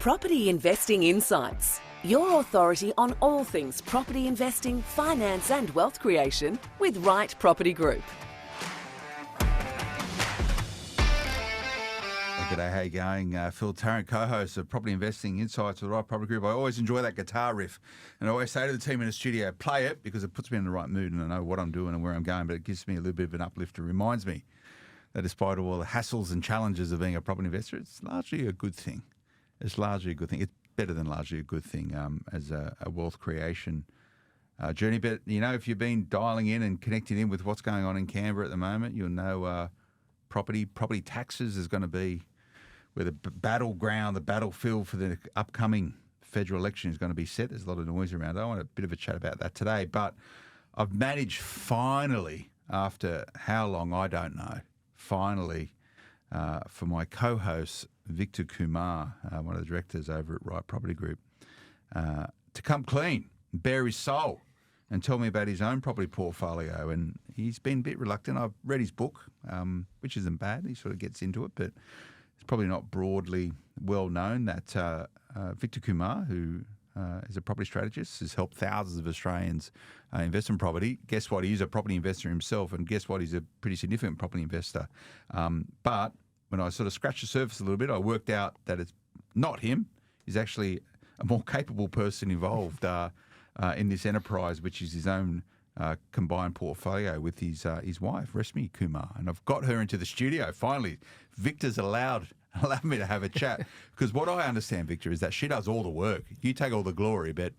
Property Investing Insights, your authority on all things property investing, finance and wealth creation with Right Property Group. G'day, how you going? Phil Tarrant, co-host of Property Investing Insights with the Right Property Group. I always enjoy that guitar riff, and I always say to the team in the studio, play it because it puts me in the right mood and I know what I'm doing and where I'm going, but it gives me a little bit of an uplift and reminds me that despite all the hassles and challenges of being a property investor, it's largely a good thing. It's largely a good thing. It's better than largely a good thing as a wealth creation journey. But, you know, if you've been dialing in and connecting in with what's going on in Canberra at the moment, you'll know property taxes is going to be where the battleground, the battlefield for the upcoming federal election is going to be set. There's a lot of noise around. I want a bit of a chat about that today. But I've managed finally, after how long, I don't know, finally for my co-host, Victor Kumar, one of the directors over at Right Property Group, to come clean, bare his soul and tell me about his own property portfolio. And he's been a bit reluctant. I've read his book, which isn't bad. He sort of gets into it, but it's probably not broadly well known that Victor Kumar, who is a property strategist, has helped thousands of Australians invest in property. Guess what? He's a property investor himself, and guess what? He's a pretty significant property investor. But when I sort of scratched the surface a little bit, I worked out that it's not him. He's actually a more capable person involved in this enterprise, which is his own combined portfolio with his wife, Reshmi Kumar. And I've got her into the studio. Finally, Victor's allowed me to have a chat. Because what I understand, Victor, is that she does all the work. You take all the glory, but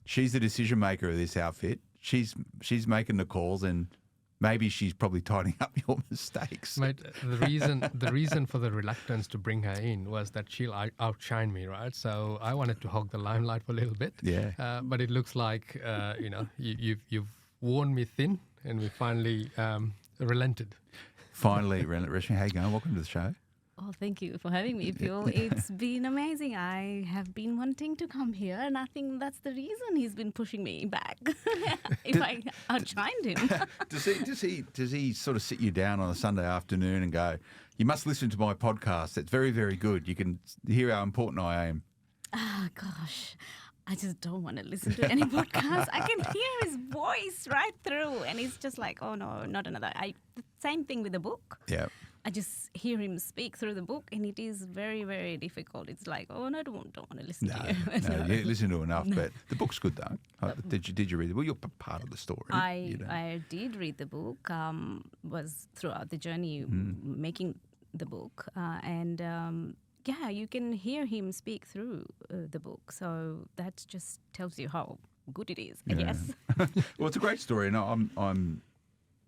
she's the decision maker of this outfit. She's making the calls, and maybe she's probably tidying up your mistakes. Mate, the reason for the reluctance to bring her in was that she'll outshine me, right? So I wanted to hog the limelight for a little bit. Yeah. But it looks like you've worn me thin, and we finally relented. Finally, Reshmi, how you going? Welcome to the show. Oh, thank you for having me, Phil. It's been amazing. I have been wanting to come here, and I think that's the reason he's been pushing me back. If I outshined him. Does he sort of sit you down on a Sunday afternoon and go, you must listen to my podcast. It's very, very good. You can hear how important I am. Ah, gosh. I just don't want to listen to any podcast. I can hear his voice right through, and it's just like, oh no, not another. The same thing with the book. Yeah. I just hear him speak through the book, and it is very, very difficult. It's like, oh no, I don't want to listen to you. No, you listen to enough, but the book's good though. Did you read it? Well, you're part of the story. I did read the book. Was throughout the journey making the book, and yeah, you can hear him speak through the book. So that just tells you how good it is, I guess. Well, it's a great story, and I'm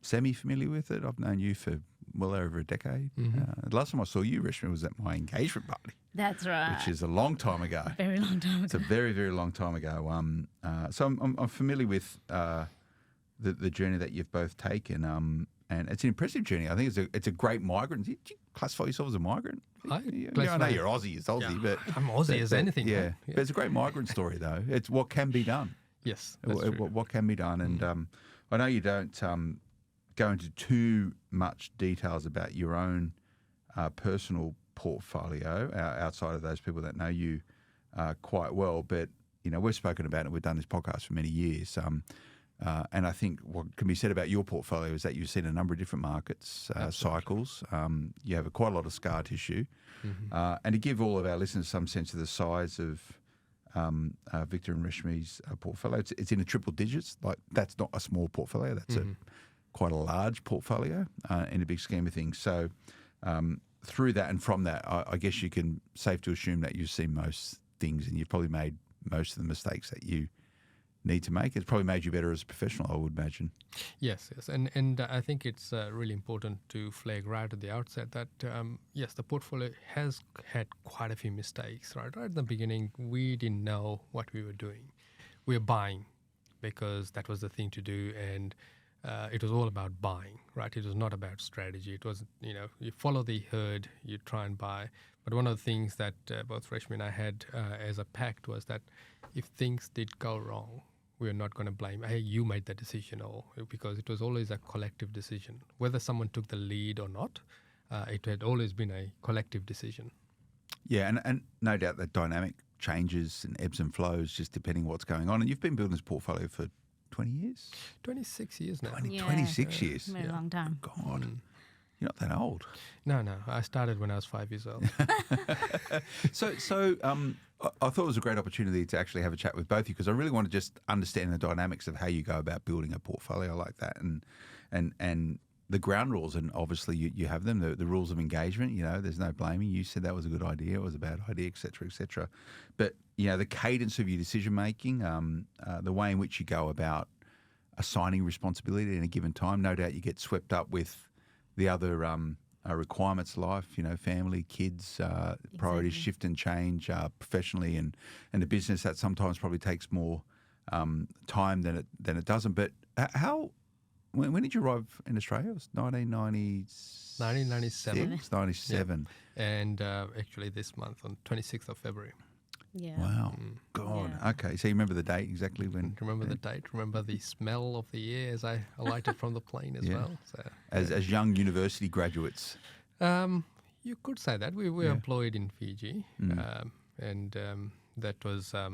semi-familiar with it. I've known you for well over a decade. The last time I saw you, Reshmi, was at my engagement party. That's right. Which is a long time ago. Very long time ago. It's a very, very long time ago. So I'm familiar with the journey that you've both taken, and it's an impressive journey. I think it's a great migrant. Do you classify yourself as a migrant? I know you're Aussie, but I'm Aussie as anything. Yeah, but it's a great migrant story, though. It's what can be done. Yes, that's true. What can be done, and I know you don't go into too much details about your own personal portfolio outside of those people that know you quite well, but you know we've spoken about it. We've done this podcast for many years. And I think what can be said about your portfolio is that you've seen a number of different markets, cycles. You have quite a lot of scar tissue. And to give all of our listeners some sense of the size of Victor and Reshmi's portfolio, it's in the triple digits. Like that's not a small portfolio. That's quite a large portfolio in the big scheme of things. So through that and from that, I guess you can safe to assume that you've seen most things and you've probably made most of the mistakes that you need to make. It's probably made you better as a professional, I would imagine. Yes. And I think it's really important to flag right at the outset that, yes, the portfolio has had quite a few mistakes, right? Right at the beginning, we didn't know what we were doing. We were buying because that was the thing to do, and it was all about buying, right? It was not about strategy. It was, you follow the herd, you try and buy. But one of the things that both Reshmi and I had as a pact was that if things did go wrong, we're not going to blame, hey, you made that decision, or because it was always a collective decision. Whether someone took the lead or not, it had always been a collective decision. Yeah, and no doubt that dynamic changes and ebbs and flows just depending what's going on. And you've been building this portfolio for 20 years? 26 years now. 26 years. Very long time. God, you're not that old. No. I started when I was 5 years old. So I thought it was a great opportunity to actually have a chat with both of you because I really want to just understand the dynamics of how you go about building a portfolio like that and the ground rules. And obviously you have them, the rules of engagement, there's no blaming. You said that was a good idea, it was a bad idea, et cetera, et cetera. But, the cadence of your decision making, the way in which you go about assigning responsibility in a given time, no doubt you get swept up with the other requirements of life, family, kids, priorities shift and change professionally and the business. That sometimes probably takes more time than it doesn't. But when did you arrive in Australia? It was 1997. 97. Yeah. And actually this month on 26th of February. Yeah. Wow. God. Yeah. Okay. So you remember the date exactly when? Remember the date, remember the smell of the air as I alighted from the plane as well. So, as young university graduates. you could say that. We were employed in Fiji, and that was a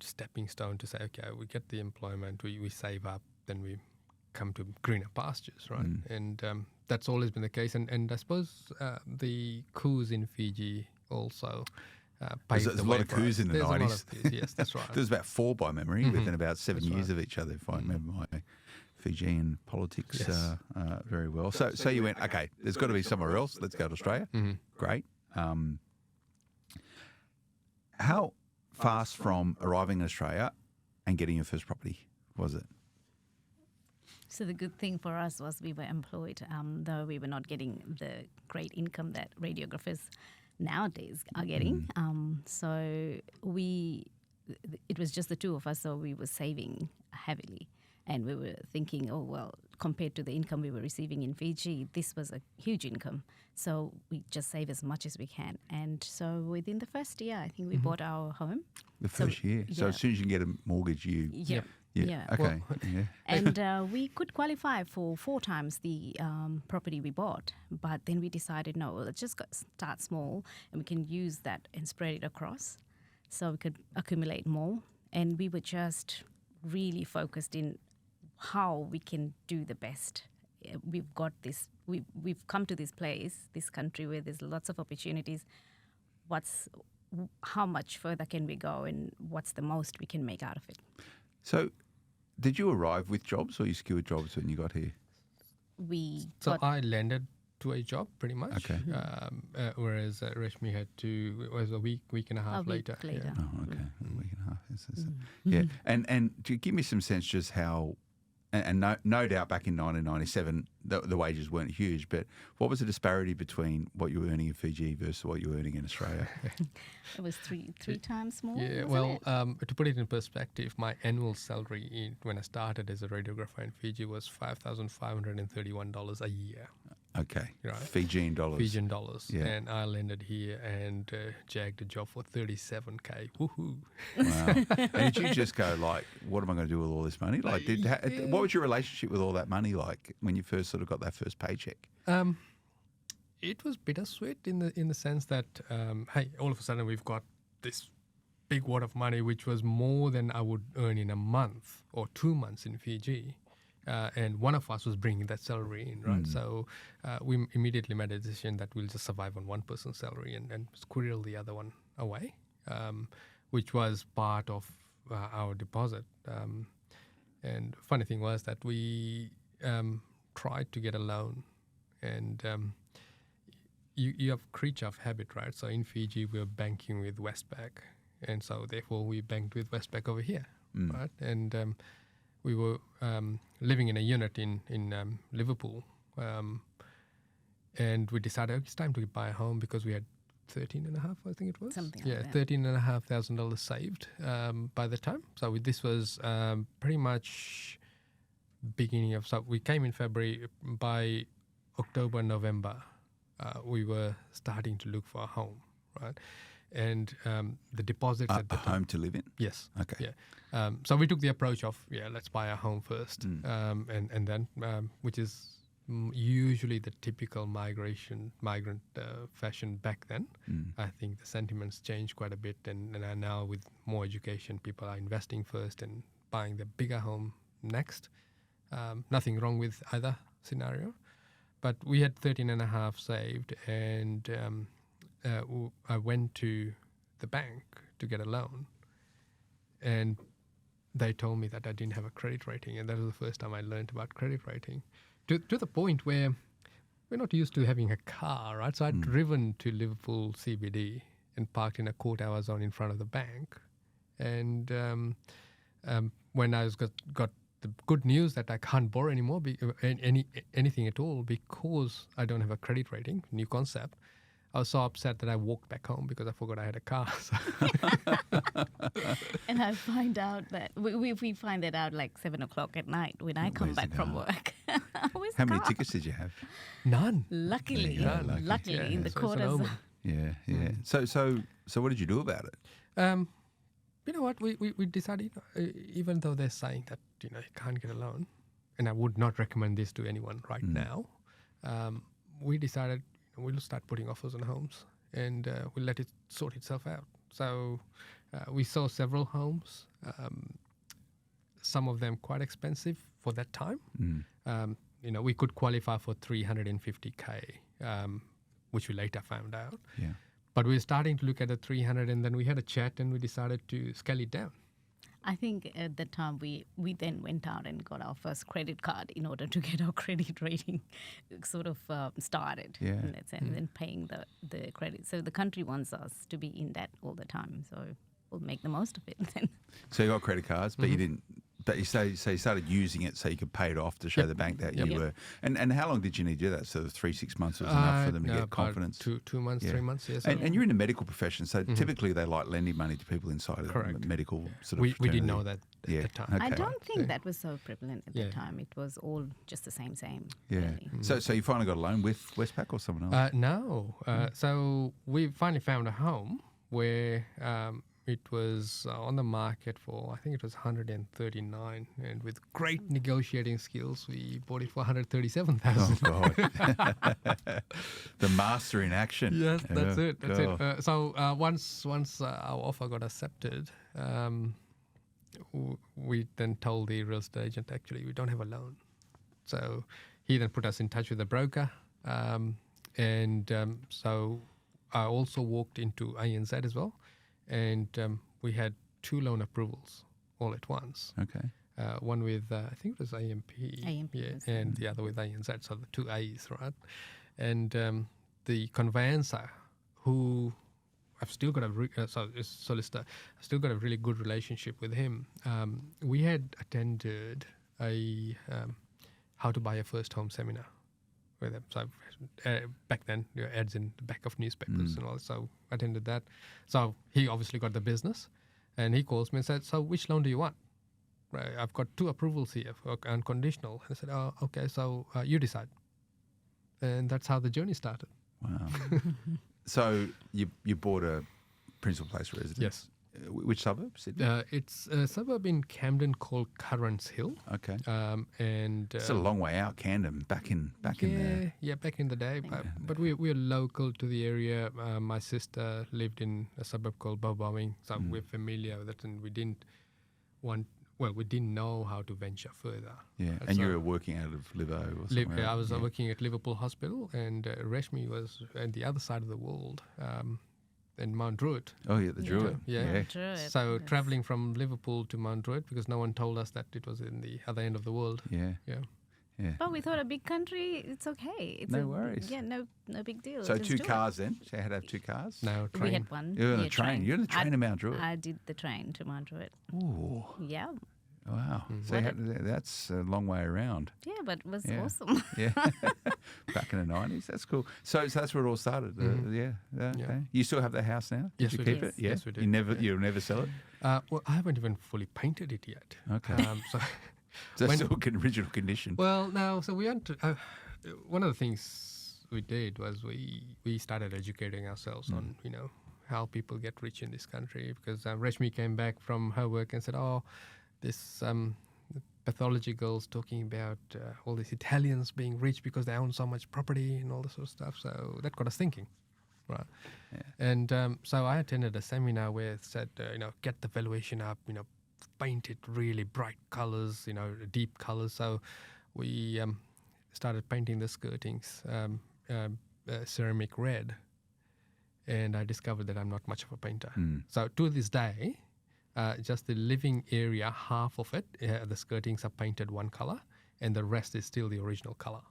stepping stone to say, okay, we get the employment, we save up, then we come to greener pastures, right? And that's always been the case. And I suppose the coups in Fiji also paved There's the a way lot of for coups us. in the There's 90s. a lot of coups, yes, that's right. There was about 4 by memory within about 7 years of each other, if I remember my Fijian politics very well. So you went, okay, there's got to be somewhere else. Let's go to Australia. Great. How fast from arriving in Australia and getting your first property was it? So the good thing for us was we were employed, though we were not getting the great income that radiographers nowadays are getting. So it was just the two of us, so we were saving heavily. And we were thinking, oh, well, compared to the income we were receiving in Fiji, this was a huge income. So we just save as much as we can. And so within the first year, I think we bought our home. The first year. So as soon as you can get a mortgage, you... Yeah. Okay. And we could qualify for 4 times the property we bought. But then we decided, no, let's just start small and we can use that and spread it across so we could accumulate more. And we were just really focused in how we can do the best. We've got this, we've come to this place, this country where there's lots of opportunities. How much further can we go and what's the most we can make out of it? So did you arrive with jobs or you secured jobs when you got here? I landed to a job pretty much. Okay. Whereas Reshmi had to, it was a week and a half later. Oh, okay. A week and a half. Yeah. And to give me some sense just how, and no doubt back in 1997, the wages weren't huge, but what was the disparity between what you were earning in Fiji versus what you were earning in Australia? It was three times more. Yeah, well, to put it in perspective, my annual salary when I started as a radiographer in Fiji was $5,531 a year. Okay. Right. Fijian dollars. Yeah. And I landed here and jagged a job for $37K. Woohoo. Wow. And did you just go like, what am I going to do with all this money? Like, what was your relationship with all that money like when you first sort of got that first paycheck? It was bittersweet in the sense that, hey, all of a sudden we've got this big wad of money, which was more than I would earn in a month or 2 months in Fiji. And one of us was bringing that salary in, right? So we immediately made a decision that we'll just survive on one person's salary and squirrel the other one away, which was part of our deposit. And funny thing was that we tried to get a loan, and you have creature of habit, right? So in Fiji, we were banking with Westpac, and so therefore we banked with Westpac over here, right? And we were living in a unit in Liverpool, and we decided it's time to buy a home because we had $13,500, I think it was. Something like that. $13,500 saved by the time. So this was pretty much beginning of. So we came in February. By October, November, we were starting to look for a home, right? And the deposits at the time. Home to live in? Yes. Okay. Yeah. So we took the approach of, let's buy a home first, and then, which is usually the typical migrant fashion back then. I think the sentiments changed quite a bit, and now with more education, people are investing first and buying the bigger home next. Nothing wrong with either scenario, but we had 13.5 saved, and I went to the bank to get a loan, and they told me that I didn't have a credit rating, and that was the first time I learned about credit rating. To the point where we're not used to having a car, right? So I'd driven to Liverpool CBD and parked in a court hour zone in front of the bank. And when I got the good news that I can't borrow anymore, anything at all, because I don't have a credit rating, new concept, I was so upset that I walked back home because I forgot I had a car. And I find out that we find that out like 7 o'clock at night when I come back from work. Where's How the many car? tickets did you have? None. Luckily, Yeah, luckily yeah. in the So it's an quarters. omen. Yeah. So what did you do about it? You know what? We decided, even though they're saying that you can't get a loan, and I would not recommend this to anyone right now, we decided we'll start putting offers on homes, and we'll let it sort itself out. So we saw several homes, some of them quite expensive for that time. We could qualify for 350K, which we later found out. Yeah. But we were starting to look at the 300, and then we had a chat, and we decided to scale it down. I think at the time we then went out and got our first credit card in order to get our credit rating sort of started. Yeah. In that sense, and paying the credit. So the country wants us to be in that all the time. So we'll make the most of it then. So you got credit cards, but you didn't. But you started using it so you could pay it off to show the bank that you were. And how long did you need to do that? So 3-6 months was enough for them to get confidence. 2 months, 3 months. Yes. And you're in the medical profession, so typically they like lending money to people inside of the medical sort of. We fraternity. didn't know that at the time. I don't think that was so prevalent at the time. It was all just the same. Yeah. Really. So you finally got a loan with Westpac or someone else? No. So we finally found a home where it was on the market for, I think it was 139, and with great negotiating skills, we bought it for 137,000. Oh God! The master in action. Yes, that's it. That's God. it. So once our offer got accepted, we then told the real estate agent, actually, we don't have a loan. So he then put us in touch with a broker, so I also walked into ANZ as well. And we had 2 loan approvals all at once. Okay. One with, I think it was AMP. AMP, yeah, was and the other with ANZ, so the 2 A's, right? And the conveyancer, who I've still got solicitor, I've still got a really good relationship with him. We had attended a how to buy a first home seminar with them. So back then, ads in the back of newspapers and all. So I attended that. So he obviously got the business, and he calls me and said, "So which loan do you want? Right, I've got 2 approvals here for unconditional." And I said, "Oh, okay. So you decide." And that's how the journey started. Wow. So you bought a principal place residence. Yes. Which suburb? Sydney? It's a suburb in Camden called Currants Hill. Okay. And It's a long way out, Camden, back in the. Yeah, back in the day. But we're local to the area. My sister lived in a suburb called Bowbowing, so we're familiar with it, and we didn't know how to venture further. Yeah, and you were working out of Livo or somewhere. I was working at Liverpool Hospital, and Reshmi was at the other side of the world. In Mount Druitt. Oh, yeah, the Druitt. Yeah. Druitt, So yes. traveling from Liverpool to Mount Druitt, because no one told us that it was in the other end of the world. Yeah. Yeah. But we thought a big country, it's okay. It's No worries. Yeah, no big deal. So Just 2 do it. cars then? So you had to have 2 cars? No, train. We had one. You're on Yeah, the train. You're on the train to Mount Druitt. I did the train to Mount Druitt. Ooh. Yeah. Wow. So that's a long way around. Yeah, but it was Yeah. awesome. Yeah. Back in the 90s. That's cool. So that's where it all started. Yeah. Okay. You still have the house now? Did Yes, you we keep do. it? Yeah. Yes, we do. You'll never sell it? Well, I haven't even fully painted it yet. Okay. So So it's still in original condition. Well, no. So we went to, one of the things we did was we started educating ourselves on, how people get rich in this country, because Reshmi came back from her work and said, "Oh, this pathologicals talking about all these Italians being rich because they own so much property and all this sort of stuff. So that got us thinking, right? Yeah. And so I attended a seminar where it said, get the valuation up, paint it really bright colors, deep colors. So we started painting the skirtings ceramic red, and I discovered that I'm not much of a painter. So to this day, just the living area, half of it, the skirtings are painted one color, and the rest is still the original color.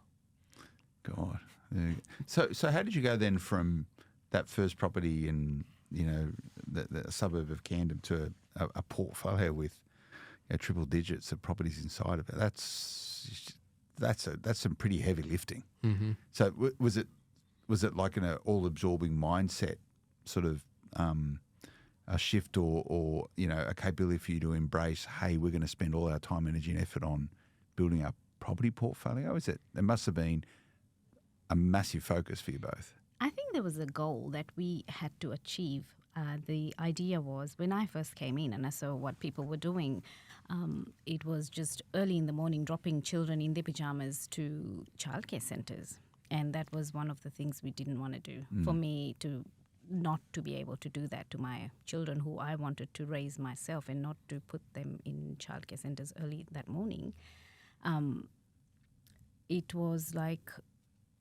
God. So how did you go then from that first property in the suburb of Camden to a portfolio with triple digits of properties inside of it? That's some pretty heavy lifting. Mm-hmm. So was it like an all-absorbing mindset sort of a shift or a capability for you to embrace, hey, we're going to spend all our time, energy and effort on building our property portfolio? There must have been a massive focus for you both. I think there was a goal that we had to achieve. The idea was, when I first came in and I saw what people were doing, it was just early in the morning dropping children in their pajamas to childcare centres. And that was one of the things we didn't want to do. For me not to be able to do that to my children who I wanted to raise myself and not to put them in childcare centres early that morning. It was like,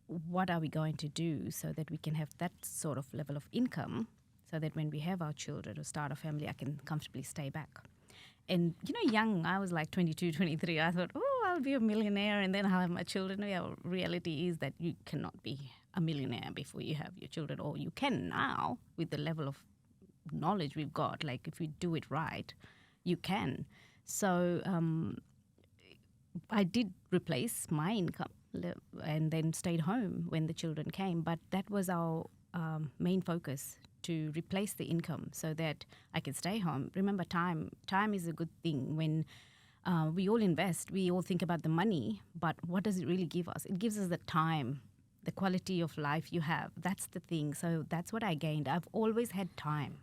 what are we going to do so that we can have that sort of level of income so that when we have our children or start a family, I can comfortably stay back. And, young, I was like 22, 23. I thought, I'll be a millionaire and then I'll have my children. Yeah, reality is that you cannot be a millionaire before you have your children. Or you can now with the level of knowledge we've got. Like, if you do it right, you can. So I did replace my income and then stayed home when the children came. But that was our main focus, to replace the income so that I can stay home. Remember, time is a good thing. When we all invest, we all think about the money, but what does it really give us? It gives us the time, the quality of life you have. That's the thing. So that's what I gained. I've always had time.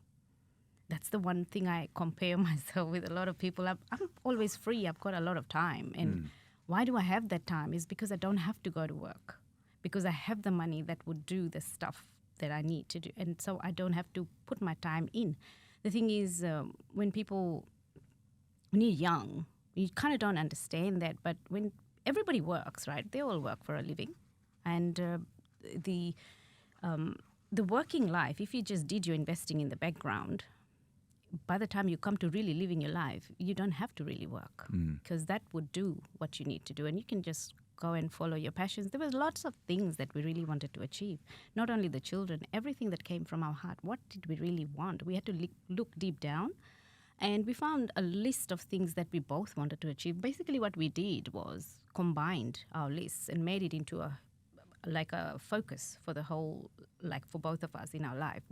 That's the one thing I compare myself with a lot of people. I'm always free. I've got a lot of time. And why do I have that time? Is because I don't have to go to work, because I have the money that would do the stuff that I need to do. And so I don't have to put my time in. The thing is, when you're young, you kind of don't understand that. But when everybody works, right? They all work for a living. And the working life, if you just did your investing in the background, by the time you come to really living your life, you don't have to really work, because that would do what you need to do. And you can just go and follow your passions. There was lots of things that we really wanted to achieve. Not only the children, everything that came from our heart. What did we really want? We had to look deep down, and we found a list of things that we both wanted to achieve. Basically, what we did was combined our lists and made it into a focus for the whole, for both of us in our life.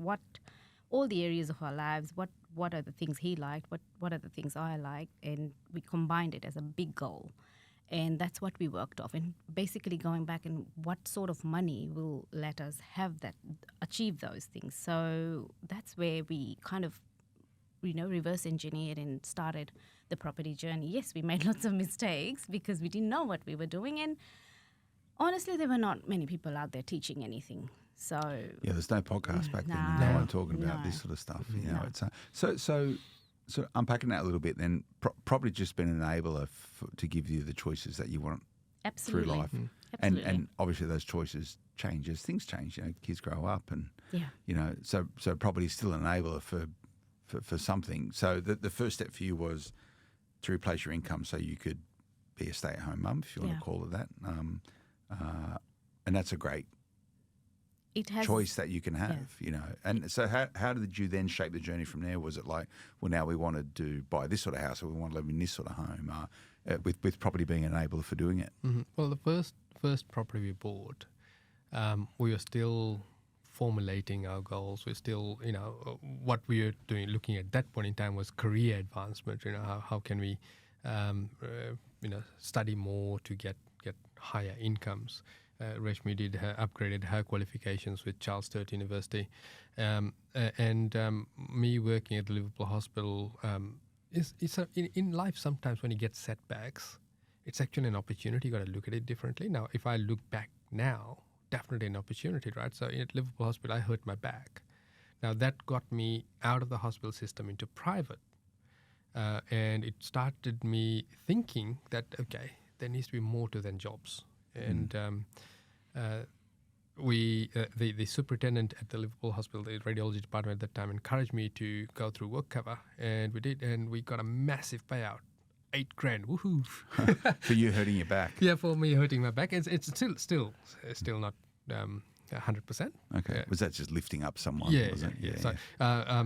All the areas of our lives, what are the things he liked, what are the things I liked, and we combined it as a big goal. And that's what we worked off. And basically going back and what sort of money will let us achieve those things. So that's where we kind of, reverse engineered and started the property journey. Yes, we made lots of mistakes because we didn't know what we were doing. And honestly, there were not many people out there teaching anything. So yeah, there's no podcast back then. No one talking about this sort of stuff. It's so unpacking that a little bit, then probably just been an enabler to give you the choices that you want through life. And obviously those choices change as things change. Kids grow up, and so property is still an enabler for something. So the first step for you was to replace your income so you could be a stay-at-home mum, if you want to call it that. And that's a great choice that you can have, And so how did you then shape the journey from there? Was it like, well, now we want to buy this sort of house, or we want to live in this sort of home, with property being an enabler for doing it? Mm-hmm. Well, the first property we bought, we were still formulating our goals. We're still, what we were looking at that point in time was career advancement. How can we, study more to get higher incomes. Reshmi upgraded her qualifications with Charles Sturt University, and me working at the Liverpool Hospital. in life sometimes when you get setbacks, it's actually an opportunity. You got to look at it differently. Now, if I look back now, definitely an opportunity, right? So at Liverpool Hospital, I hurt my back. Now that got me out of the hospital system into private, and it started me thinking that okay, there needs to be more to than jobs. And the superintendent at the Liverpool Hospital, the radiology department at that time, encouraged me to go through work cover, and we did, and we got a massive payout, $8,000, woohoo! For you hurting your back. Yeah, for me hurting my back, it's still not 100%. Okay, was that just lifting up someone? Yeah, was it?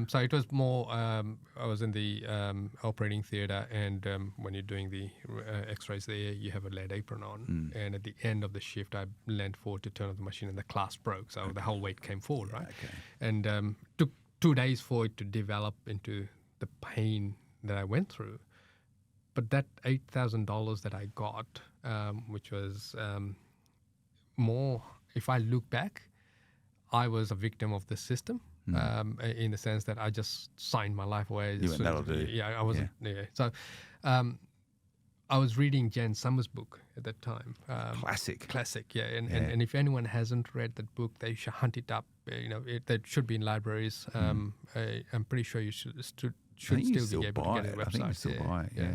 So it was more. I was in the operating theatre, and when you're doing the X-rays there, you have a lead apron on, and at the end of the shift, I leaned forward to turn off the machine, and the clasp broke, so the whole weight came forward, right? Okay. And took 2 days for it to develop into the pain that I went through. But that $8,000 that I got, which was more. If I look back, I was a victim of the system in the sense that I just signed my life away. You went, that'll do. Yeah, I wasn't. Yeah. So I was reading Jan Summers' book at that time. Classic, yeah. And if anyone hasn't read that book, they should hunt it up. That should be in libraries. I'm pretty sure you should still be able to get it on the website. I think you still buy it, yeah.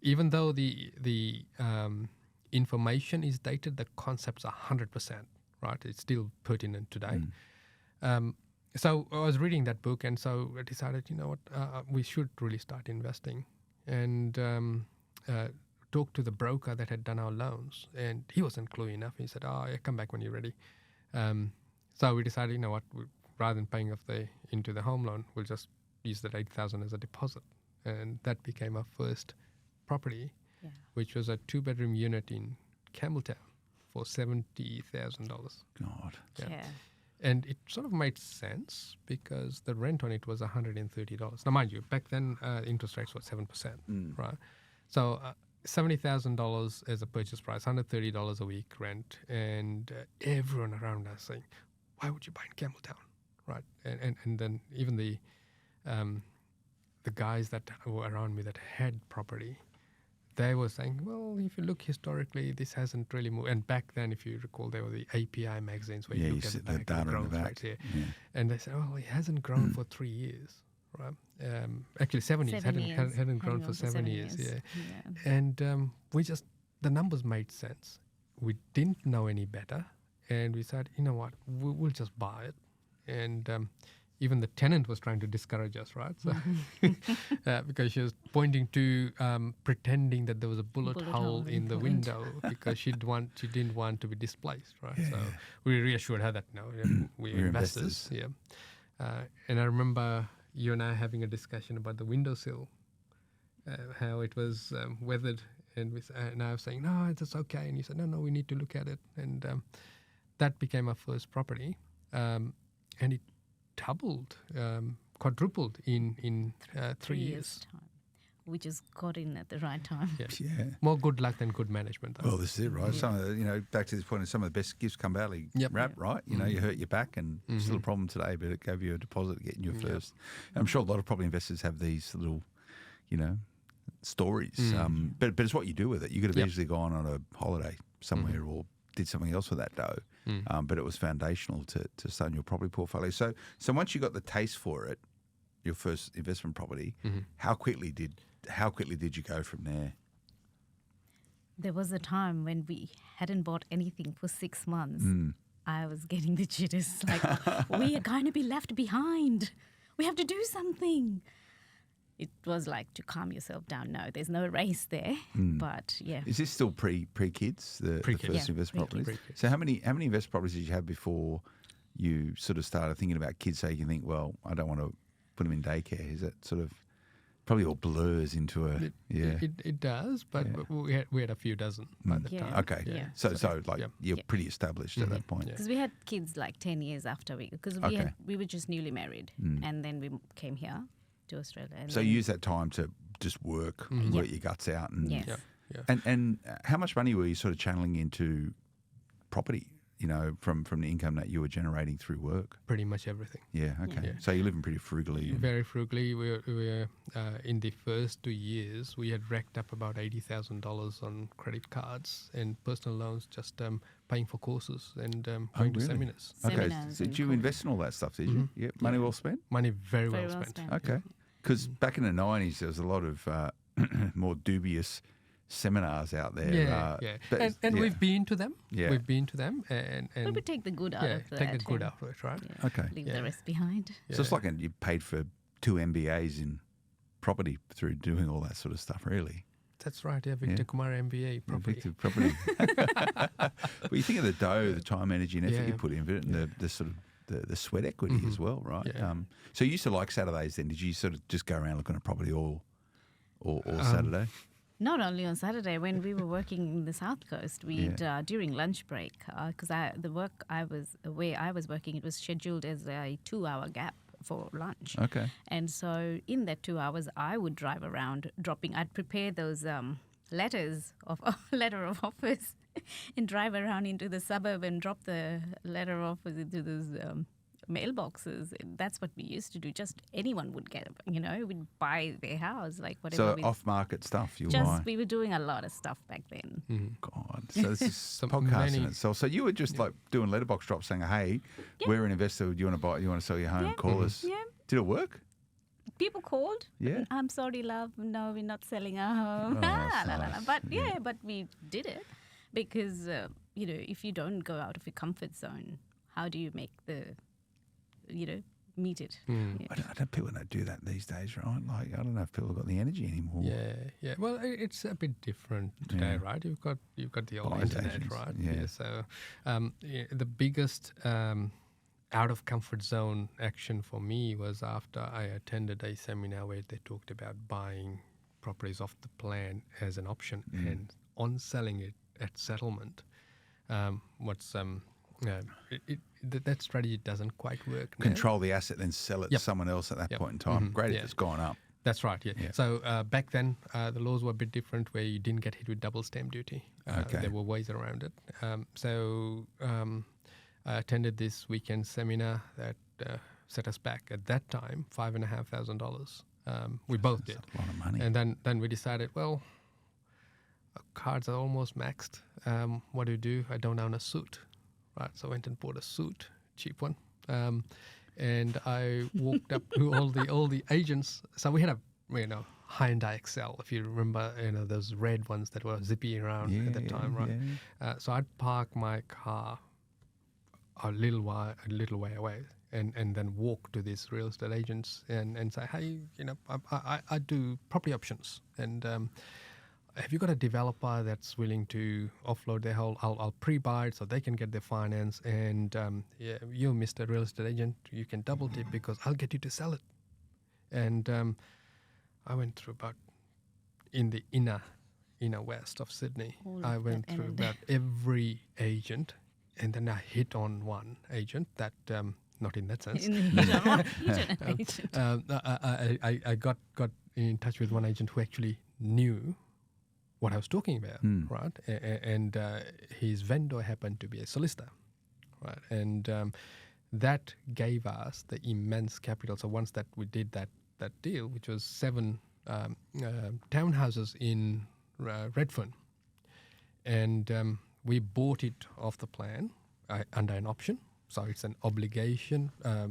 Even though the information is dated, the concepts are 100%. Right, it's still pertinent today. So I was reading that book, and so I decided, we should really start investing, and talked to the broker that had done our loans, and he wasn't cluey enough. He said, "Oh, yeah, come back when you're ready." So we decided, rather than paying off into the home loan, we'll just use that $8,000 as a deposit, and that became our first property, which was a 2-bedroom unit in Campbelltown. For $70,000. God. Yeah. And it sort of made sense because the rent on it was $130. Now, mind you, back then interest rates were 7%, right? So $70,000 as a purchase price, $130 a week rent, and everyone around us saying, "Why would you buy in Campbelltown?" Right? And then even the guys that were around me that had property, they were saying, well, if you look historically, this hasn't really moved. And back then, if you recall, there were the API magazines where you look at the back data and the growth rates here. Yeah. And they said, well, it hasn't grown for 3 years, right? Actually, 7 years. Hadn't grown for 7 years. Yeah. And the numbers made sense. We didn't know any better. And we said, you know what, we'll just buy it. And even the tenant was trying to discourage us, right? So, because she was pointing to pretending that there was a bullet hole in the window because she didn't want to be displaced, right? Yeah. So we reassured her that we're investors. Yeah. And I remember you and I having a discussion about the windowsill, how it was weathered, and I was saying, no, it's okay, and you said, no, we need to look at it, and that became our first property, and it doubled, quadrupled in 3 years. Time. We just got in at the right time. Yeah. More good luck than good management, though. Well, this is it, right? Some of the, back to this point, some of the best gifts come badly wrapped, right? You hurt your back, and still a problem today, but it gave you a deposit to get in your first. I'm sure a lot of property investors have these little, stories. But it's what you do with it. You could have easily gone on a holiday somewhere or did something else with that dough. But it was foundational to start your property portfolio. So once you got the taste for it, your first investment property, how quickly did you go from there? There was a time when we hadn't bought anything for 6 months. I was getting the jitters, like, we are going to be left behind. We have to do something. It was like to calm yourself down. No, there's no race there. But yeah. Is this still pre-kids, the first investment properties? So how many investment properties did you have before you sort of started thinking about kids, so you can think, well, I don't want to put them in daycare? Is it sort of probably all blurs into a It does, but we had a few dozen by the time. Okay. Yeah. So you're pretty established at that point. Because we had kids like 10 years after we were just newly married, and then we came here to Australia. And so you use that time to just work your guts out. And, yes. And how much money were you sort of channeling into property from the income that you were generating through work? Pretty much everything. Yeah, okay. Yeah. So you're living pretty frugally. Very frugally. We were in the first 2 years, we had racked up about $80,000 on credit cards and personal loans, just paying for courses and going to really? seminars. Okay, Seminars so and did you courses. invest in all that stuff, did you? Yeah, money well spent? Money very well spent. Okay. Because back in the 90s, there was a lot of more dubious seminars out there. Yeah. but- And yeah. we've been to them. Yeah. We've been to them and But we take the good out of that. take the good and, out of it, right? yeah, Okay. Leave Yeah. the rest behind. So it's like you paid for 2 MBAs in property through doing all that sort of stuff, really. That's right. Yeah, Victor Kumar MBA property. Effective property. But you think of the dough, the time, energy, and effort you Yeah. put into it, and the sort of the sweat equity as well, right? Yeah. So you used to like Saturdays then. Did you sort of just go around looking at property all Saturday? Not only on Saturday, when we were working in the South Coast, we'd during lunch break, because the work where I was working, it was scheduled as a 2-hour gap for lunch. Okay. And so in that 2 hours, I would drive around I'd prepare those letter of offers and drive around into the suburb and drop the letter of offers into those mailboxes. And that's what we used to do. Just anyone would get, we'd buy their house, like whatever. So off-market stuff you just buy. we were doing a lot of stuff back then. God. So this is So podcasting many- itself. So you were just like doing letterbox drops saying, hey, we're an investor. You want to sell your home? Yeah. Call us. Yeah. Did it work? People called. Yeah. I'm sorry, love. No, we're not selling our home. Oh, that's La, la, la. nice. But we did it because if you don't go out of your comfort zone, how do you make meet it? Yeah. I don't people don't do that these days, right? Like, I don't know if people have got the energy anymore. Yeah. Well, it's a bit different today, right? You've got the old Buyer's internet, agents, right? yeah. So the biggest out of comfort zone action for me was after I attended a seminar where they talked about buying properties off the plan as an option and on selling it at settlement. That strategy doesn't quite work now. Control the asset, then sell it to Yep. someone else at that Yep. point in time. Great if Yeah. it's gone up. That's right, yeah. Yeah. So back then, the laws were a bit different where you didn't get hit with double stamp duty. Okay. There were ways around it. I attended this weekend seminar that set us back at that time $5,500. We both did. A lot of money. And then we decided, well, our cards are almost maxed. What do? I don't own a suit, right? So I went and bought a suit, cheap one. And I walked up to all the agents. So we had a Hyundai Excel, if you remember, those red ones that were zippy around at the time, right? Yeah. So I'd park my car a little way away, and then walk to these real estate agents and say, hey, I do property options, and have you got a developer that's willing to offload their whole? I'll pre-buy it so they can get their finance, and you, Mr. Real Estate Agent, you can double tip because I'll get you to sell it. And I went through about in the inner west of Sydney. All I of went that through and- about every agent, and then I hit on one agent that not in that sense. I got in touch with one agent who actually knew what I was talking about, right? And his vendor happened to be a solicitor, right? And that gave us the immense capital. So once that we did that deal, which was 7 townhouses in Redfern, and we bought it off the plan under an option. So it's an obligation, a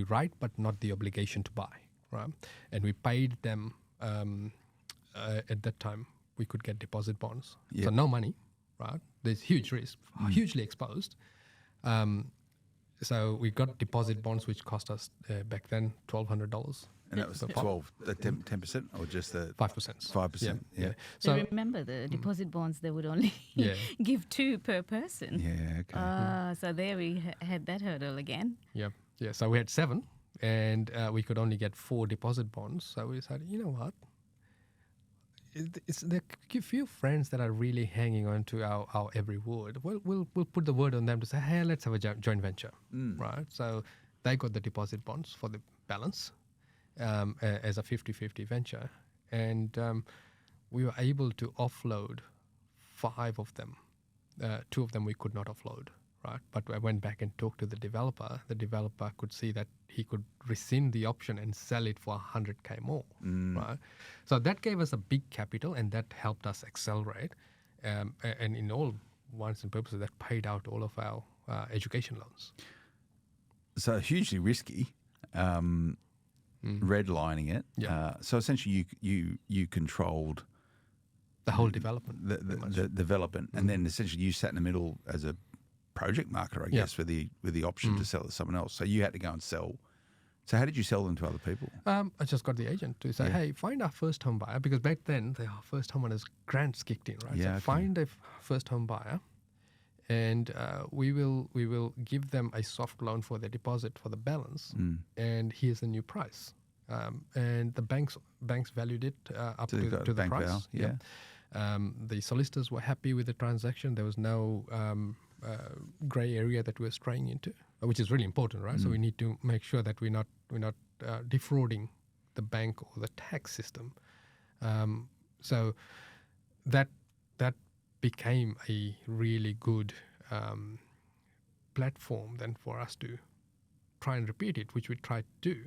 right, but not the obligation to buy, right? And we paid them at that time. We could get deposit bonds, so no money, right? There's huge risk, hugely exposed. So we got deposit bonds, which cost us back then $1,200. And that was the 10%, or just the 5%. 5%? Yeah. So remember the deposit bonds, they would only Yeah. give 2 per person. Yeah, okay. So there we had that hurdle again. Yeah. So we had 7, and we could only get 4 deposit bonds. So we decided, you know what? There are a few friends that are really hanging on to our every word. Well, we'll put the word on them to say, hey, let's have a joint venture, right? So they got the deposit bonds for the balance as a 50-50 venture, and we were able to offload 5 of them two of them we could not offload, right? But I went back and talked to the developer. The developer could see that he could rescind the option and sell it for 100K more, right? So that gave us a big capital, and that helped us accelerate. And in all wants and purposes, that paid out all of our education loans. So hugely risky, redlining it. Yeah. So essentially, you controlled The whole development. the development, and then essentially you sat in the middle as a project marketer, I Yeah. guess, with the option to sell to someone else. So you had to go and sell. So how did you sell them to other people? I just got the agent to say, hey, find our first home buyer, because back then the first homeowners grants kicked in, right? Yeah, So okay. find a first home buyer, and we will give them a soft loan for their deposit for the balance, and here's the new price. And the banks valued it up So they've got to the bank price. val, yeah. The solicitors were happy with the transaction. There was no grey area that we're straying into, which is really important, right? So we need to make sure that we're not defrauding the bank or the tax system. So that became a really good platform then for us to try and repeat it, which we tried to do.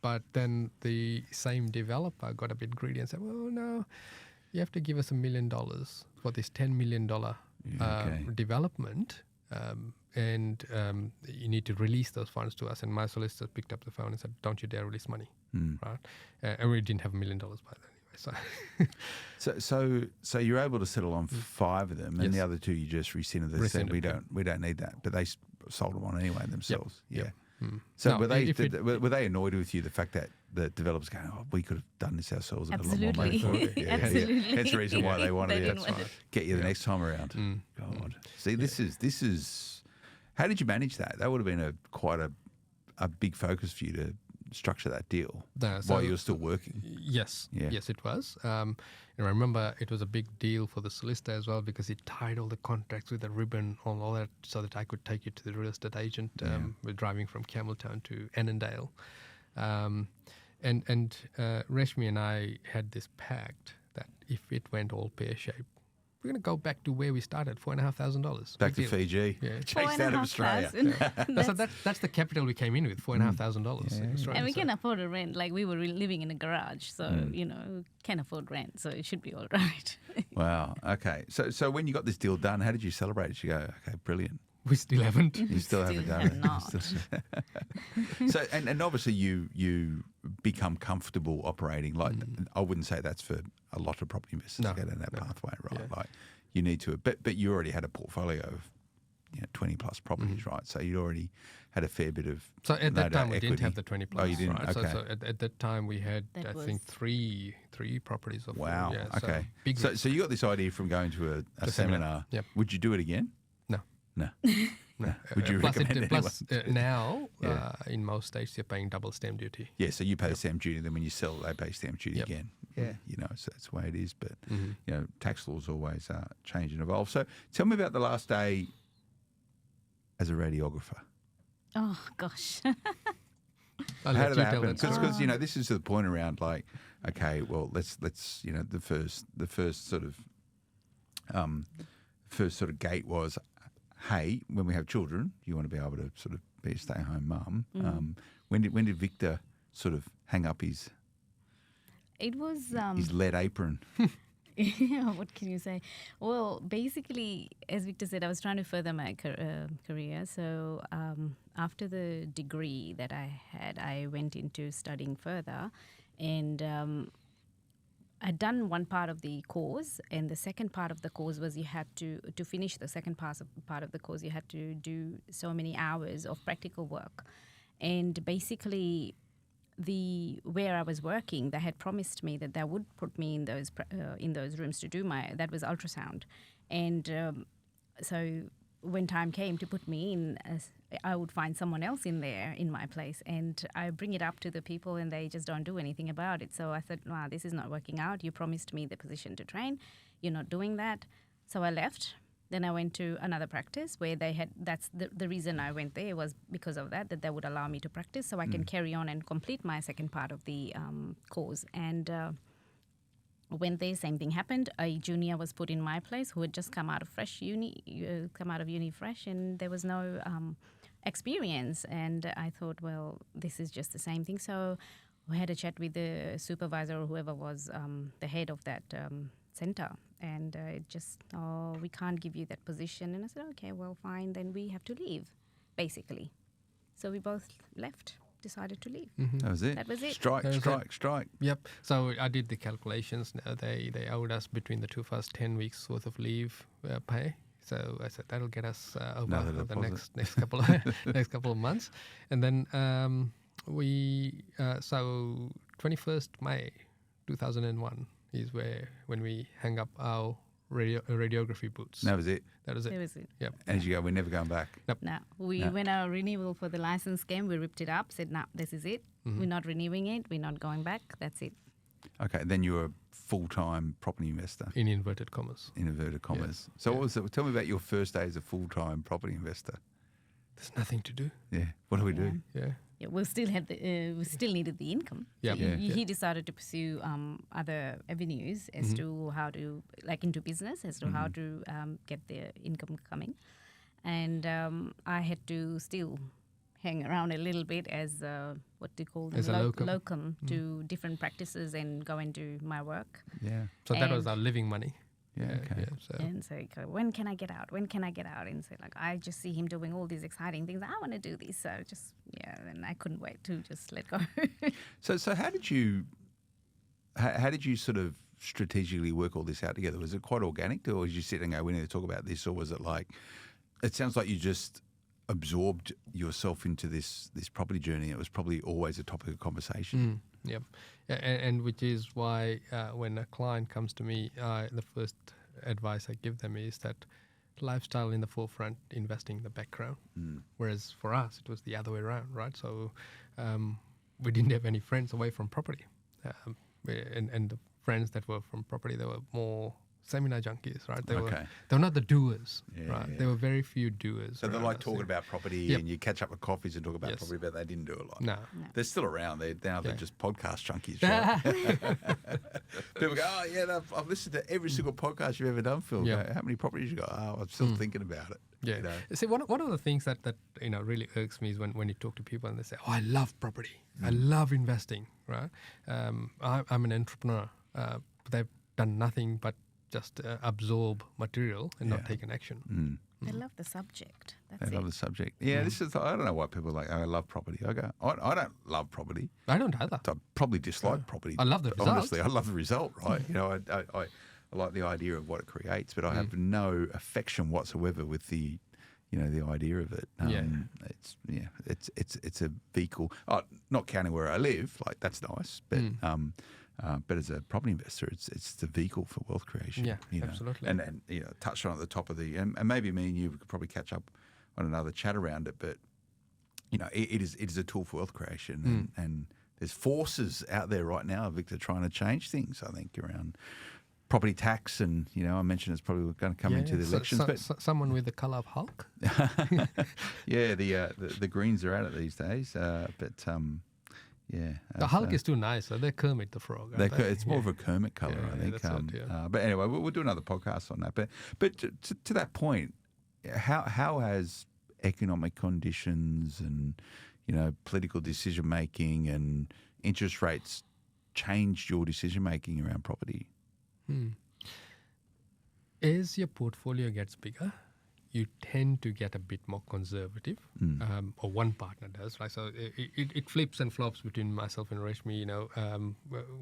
But then the same developer got a bit greedy and said, well, no, you have to give us $1 million for this $10 million development, and you need to release those funds to us. And my solicitor picked up the phone and said, don't you dare release money, right? And we didn't have $1 million by then anyway. So you're able to settle on 5 of them, and Yes. the other 2 you just rescinded. They said we don't need that, but they sold them on anyway themselves. Yep. Yeah. Mm. So No, were they annoyed with you, the fact that the developers going, oh, we could have done this ourselves and got a lot more money for it? Absolutely. Absolutely. That's the reason why they wanted They to didn't want it. get you the next time around. God, see, this is. How did you manage that? That would have been quite a big focus for you to structure that deal while you were still working. Yes, Yeah. yes, it was. And I remember it was a big deal for the solicitor as well, because he tied all the contracts with a ribbon on all that so that I could take it to the real estate agent. We're driving from Campbelltown to Annandale. And Reshmi and I had this pact that if it went all pear-shaped, we're going to go back to where we started, $4,500. Back to Big deal. Fiji, Yeah. chased out of Australia. So that's the capital we came in with, $4,500. in Australia. And we So- can afford a rent. Like, we were living in a garage, so, can afford rent. So it should be all right. Wow. Okay. So when you got this deal done, how did you celebrate? Did you go, okay, brilliant? We still haven't. You still haven't done have it. not. So and obviously you become comfortable operating like I wouldn't say that's for a lot of property investors to go down that pathway, right? Yeah. Like you need to, but you already had a portfolio of 20 plus properties, right? So you'd already had a fair bit of. So at that time we equity. didn't have the 20 plus. Oh, you didn't? Right? Okay. So at that time we had That I was- think three properties of Wow. Yeah, Okay. big So, risk. so you got this idea from going to a The seminar. Yep. Would you do it again? No. No. No. Would you plus recommend plus anyone? now Yeah. In most states you're paying double stamp duty. Yeah, so you pay stamp duty, then when you sell, they pay stamp duty Yep. again. Yeah, so that's the way it is. But tax laws always change and evolve. So tell me about the last day as a radiographer. Oh, gosh. I'll How let did you that tell happen? that story. Because this is the point around like, okay, well let's the first sort of gate was, hey, when we have children, you want to be able to sort of be a stay-at-home mum. When did Victor sort of hang up his It was... his lead apron? what can you say? Well, basically, as Victor said, I was trying to further my career. So after the degree that I had, I went into studying further, and I'd done one part of the course, and the second part of the course was you had to finish the second part of the course, you had to do so many hours of practical work. And basically, where I was working, they had promised me that they would put me in those rooms to do that was ultrasound. And so when time came to put me in, I would find someone else in there in my place, and I bring it up to the people and they just don't do anything about it. So I thought, wow, this is not working out. You promised me the position to train. You're not doing that. So I left. Then I went to another practice where that's the reason I went there was because of that they would allow me to practice so I can carry on and complete my second part of the course. And went there, same thing happened. A junior was put in my place who had just come out of uni fresh, and there was no experience. And I thought, well, this is just the same thing. So we had a chat with the supervisor or whoever was the head of that center, and it just, we can't give you that position. And I said, okay, well, fine, then we have to leave, basically. So we both left. Decided to leave. That was it. That was it. Strike. Yep. So I did the calculations. They owed us between the first 10 weeks worth of leave pay. So I said that'll get us over the next couple of months, and then so 21st May 2001 is when we hang up our radiography boots. That was it. That was it. Yep. As you go, we're never going back. No. When our renewal for the license came, we ripped it up, said, no, this is it. We're not renewing it. We're not going back. That's it. Okay, then you were a full-time property investor. In inverted commas. Yeah. So what was it? Tell me about your first day as a full-time property investor. There's nothing to do. Yeah. What do we do? Yeah. Yeah, we still needed the income. Yeah. So he decided to pursue other avenues as to how to, like into business, as to how to get the income coming. And I had to still hang around a little bit as what do you call them? As a locum to different practices and go and do my work. Yeah. So that was our living money. Yeah, okay. And so when can I get out? When can I get out? And so like I just see him doing all these exciting things. I want to do this. So just and I couldn't wait to just let go. So how did you sort of strategically work all this out together? Was it quite organic, or was you sit and go, we need to talk about this, or was it like? It sounds like you just absorbed yourself into this property journey. It was probably always a topic of conversation. Yep. And which is why when a client comes to me, the first advice I give them is that lifestyle in the forefront, investing in the background. Whereas for us, it was the other way around, right? So we didn't have any friends away from property. And the friends that were from property, they were more seminar junkies, right? They were not the doers, right? Yeah. There were very few doers. So they're like talking about property and you catch up with coffees and talk about property, but they didn't do a lot. No. They're still around. They're just podcast junkies, right? People go, oh, yeah, I've listened to every single podcast you've ever done, Phil. Yeah. How many properties you got? Oh, I'm still thinking about it. Yeah. You know? See, one of the things that really irks me is when you talk to people and they say, oh, I love property. I love investing, right? I'm an entrepreneur. They've done nothing but just absorb material and not take an action. They love the subject. They love the subject. Yeah, this is. I don't know why people are like, oh, I love property. I go, I don't love property. I don't either. I probably dislike property. I love the result. Honestly, I love the result, right? I like the idea of what it creates, but I have no affection whatsoever with the idea of it. It's a vehicle. Not counting where I live, like that's nice, but as a property investor, it's the vehicle for wealth creation. Yeah, absolutely. And touched on at the top of and maybe me and you could probably catch up on another chat around it, but it is a tool for wealth creation, and there's forces out there right now, Victor, trying to change things. I think around property tax, and I mentioned it's probably going to come into the elections. But someone with the colour of Hulk. Yeah, the Greens are at it these days, but. Yeah, the Hulk is too nice. So they're Kermit the Frog. It's more of a Kermit colour, I think. That's but anyway, we'll do another podcast on that. But to that point, how has economic conditions and political decision making and interest rates changed your decision making around property? As your portfolio gets bigger, you tend to get a bit more conservative, or one partner does, right? So it flips and flops between myself and Reshmi.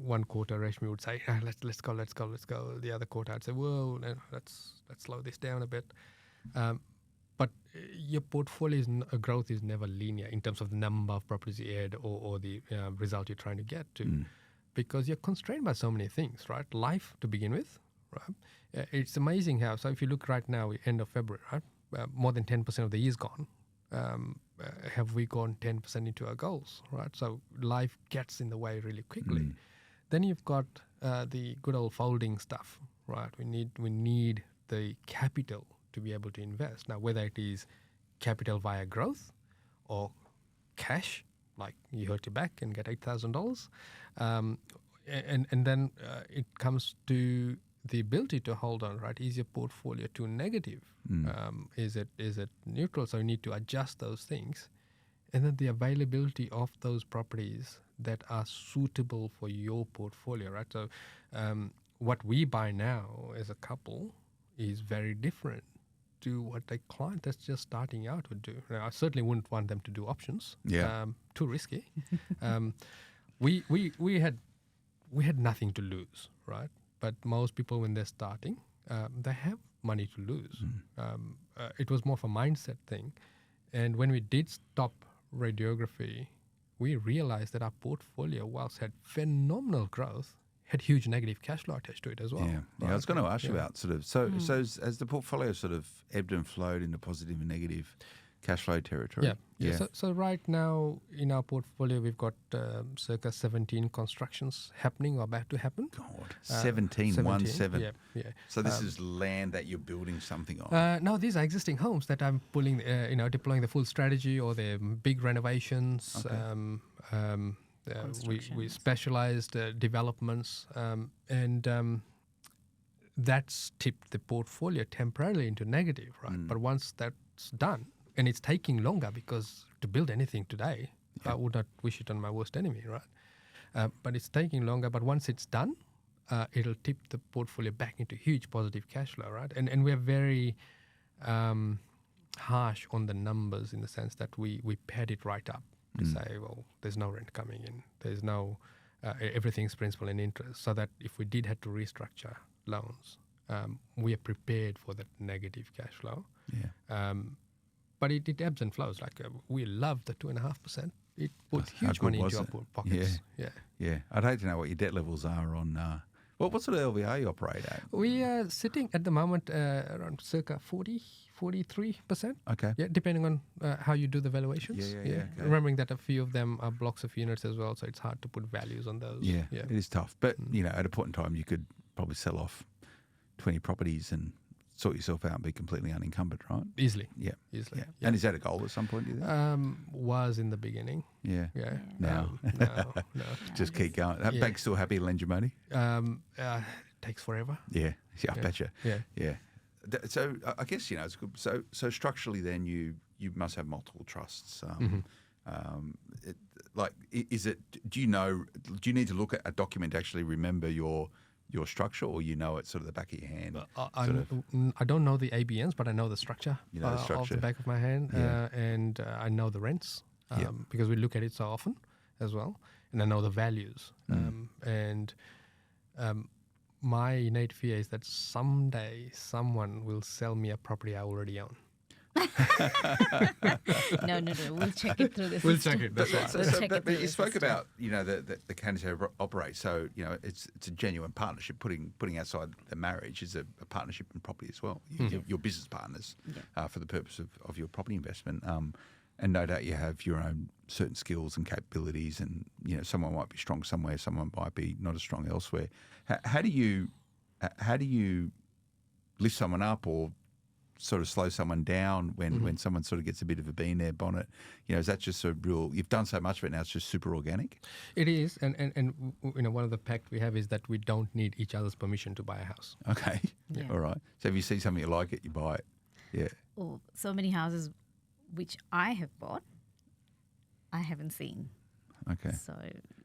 One quarter Reshmi would say, let's go. The other quarter I'd say, whoa, let's slow this down a bit. But your portfolio's growth is never linear in terms of the number of properties you add or the result you're trying to get to, because you're constrained by so many things, right? Life to begin with, right? It's amazing how, so if you look right now, end of February, right? More than 10% of the year's gone. Have we gone 10% into our goals, right? So life gets in the way really quickly. Then you've got the good old folding stuff, right? We need the capital to be able to invest. Now, whether it is capital via growth or cash, like you hurt your back and get $8,000, and then it comes to the ability to hold on, right? Is your portfolio too negative? Is it neutral? So you need to adjust those things. And then the availability of those properties that are suitable for your portfolio, right? So what we buy now as a couple is very different to what a client that's just starting out would do. Now, I certainly wouldn't want them to do options. Yeah. Too risky. We had nothing to lose, right? But most people, when they're starting, they have money to lose. It was more of a mindset thing. And when we did stop radiography, we realized that our portfolio, whilst had phenomenal growth, had huge negative cash flow attached to it as well. Yeah, right? I was going to ask you about sort of, so as the portfolio sort of ebbed and flowed into positive and negative cash flow territory. Yeah. So right now in our portfolio, we've got circa 17 constructions happening or about to happen. God, 17, 17. Yeah. So this is land that you're building something on. No, these are existing homes that I'm pulling, deploying the full strategy or the big renovations. Okay. We specialized developments, and that's tipped the portfolio temporarily into negative, right? But once that's done, and it's taking longer because to build anything today, I would not wish it on my worst enemy, right? But it's taking longer. But once it's done, it'll tip the portfolio back into huge positive cash flow, right? And we're very harsh on the numbers in the sense that we pad it right up to say, well, there's no rent coming in, there's no everything's principal and interest, so that if we did have to restructure loans, we are prepared for that negative cash flow. Yeah. But it ebbs and flows. Like we love the 2.5%. It put How huge good money was into it? our pockets. Yeah. I'd hate to know what your debt levels are on. What sort of LVR you operate at? We are sitting at the moment around circa 43%. Okay. Yeah, depending on how you do the valuations. Yeah. Okay. Remembering that a few of them are blocks of units as well, so it's hard to put values on those. Yeah. It is tough. But, at a point in time, you could probably sell off 20 properties and sort yourself out and be completely unencumbered, right? Easily. Yeah. Easily. Yeah. And is that a goal at some point, do you think? Was in the beginning. Yeah. No. Just keep going. That bank's still happy to lend you money? Takes forever. Yeah, I betcha. Yeah. So I guess it's good. So structurally, then you must have multiple trusts. Do you need to look at a document to actually remember your structure, or it's sort of the back of your hand? I don't know the ABNs, but I know the structure, You know the structure. of the back of my hand, and I know the rents because we look at it so often as well, and I know the values. My innate fear is that someday someone will sell me a property I already own. No. We'll check it through the We'll system. check it. That's right. But you spoke about the candidates who operate. So it's a genuine partnership. Putting outside the marriage is a partnership in property as well. Your business partners for the purpose of your property investment. And no doubt you have your own certain skills and capabilities, and someone might be strong somewhere, someone might be not as strong elsewhere. How do you lift someone up or sort of slow someone down when someone sort of gets a bit of a bee in their bonnet? Is that just a real? You've done so much of it now; it's just super organic. It is, and one of the pact we have is that we don't need each other's permission to buy a house. Okay, all right. So if you see something you like it, you buy it. Yeah. Oh, so many houses which I have bought, I haven't seen. Okay. So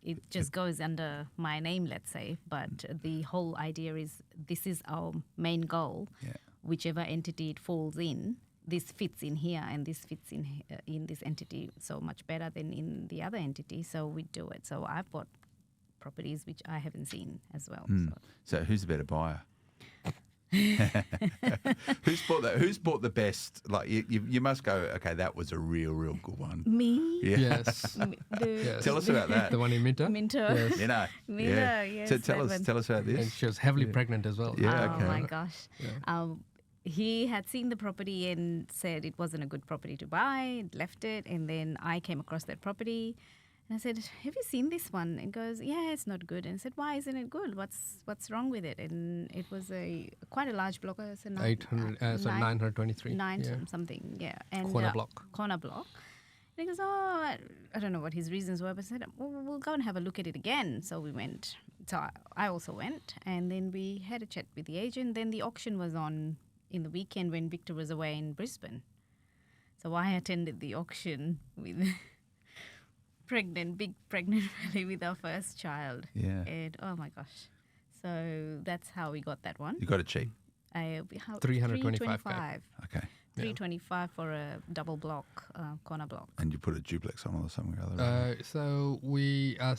it just goes under my name, let's say. But the whole idea is this is our main goal. Yeah. Whichever entity it falls in, this fits in here and this fits in this entity so much better than in the other entity. So we do it. So I've bought properties which I haven't seen as well. So who's the better buyer? Who's bought the best? Like you must go, okay, that was a real good one. Me? Yeah. Yes. Yes. Tell us about that. The one in Minter? Minter. Yes. Minter, yes. So tell us about this. And she was heavily pregnant as well. Yeah, Oh okay. my gosh. He had seen the property and said it wasn't a good property to buy, left it, and then I came across that property and I said, have you seen this one? And goes, yeah, it's not good. And I said, why isn't it good? What's wrong with it? And it was quite a large block. So 923. Nine something, yeah. And Corner block. Corner block. And he goes, I don't know what his reasons were, but I said, well, we'll go and have a look at it again. So we went. So I also went, and then we had a chat with the agent. Then the auction was on in the weekend when Victor was away in Brisbane. So I attended the auction with big pregnant family with our first child. Yeah. And oh my gosh. So that's how we got that one. You got it cheap. 325K. Okay. 325 for a double block, corner block. And you put a duplex on or something or other. So we had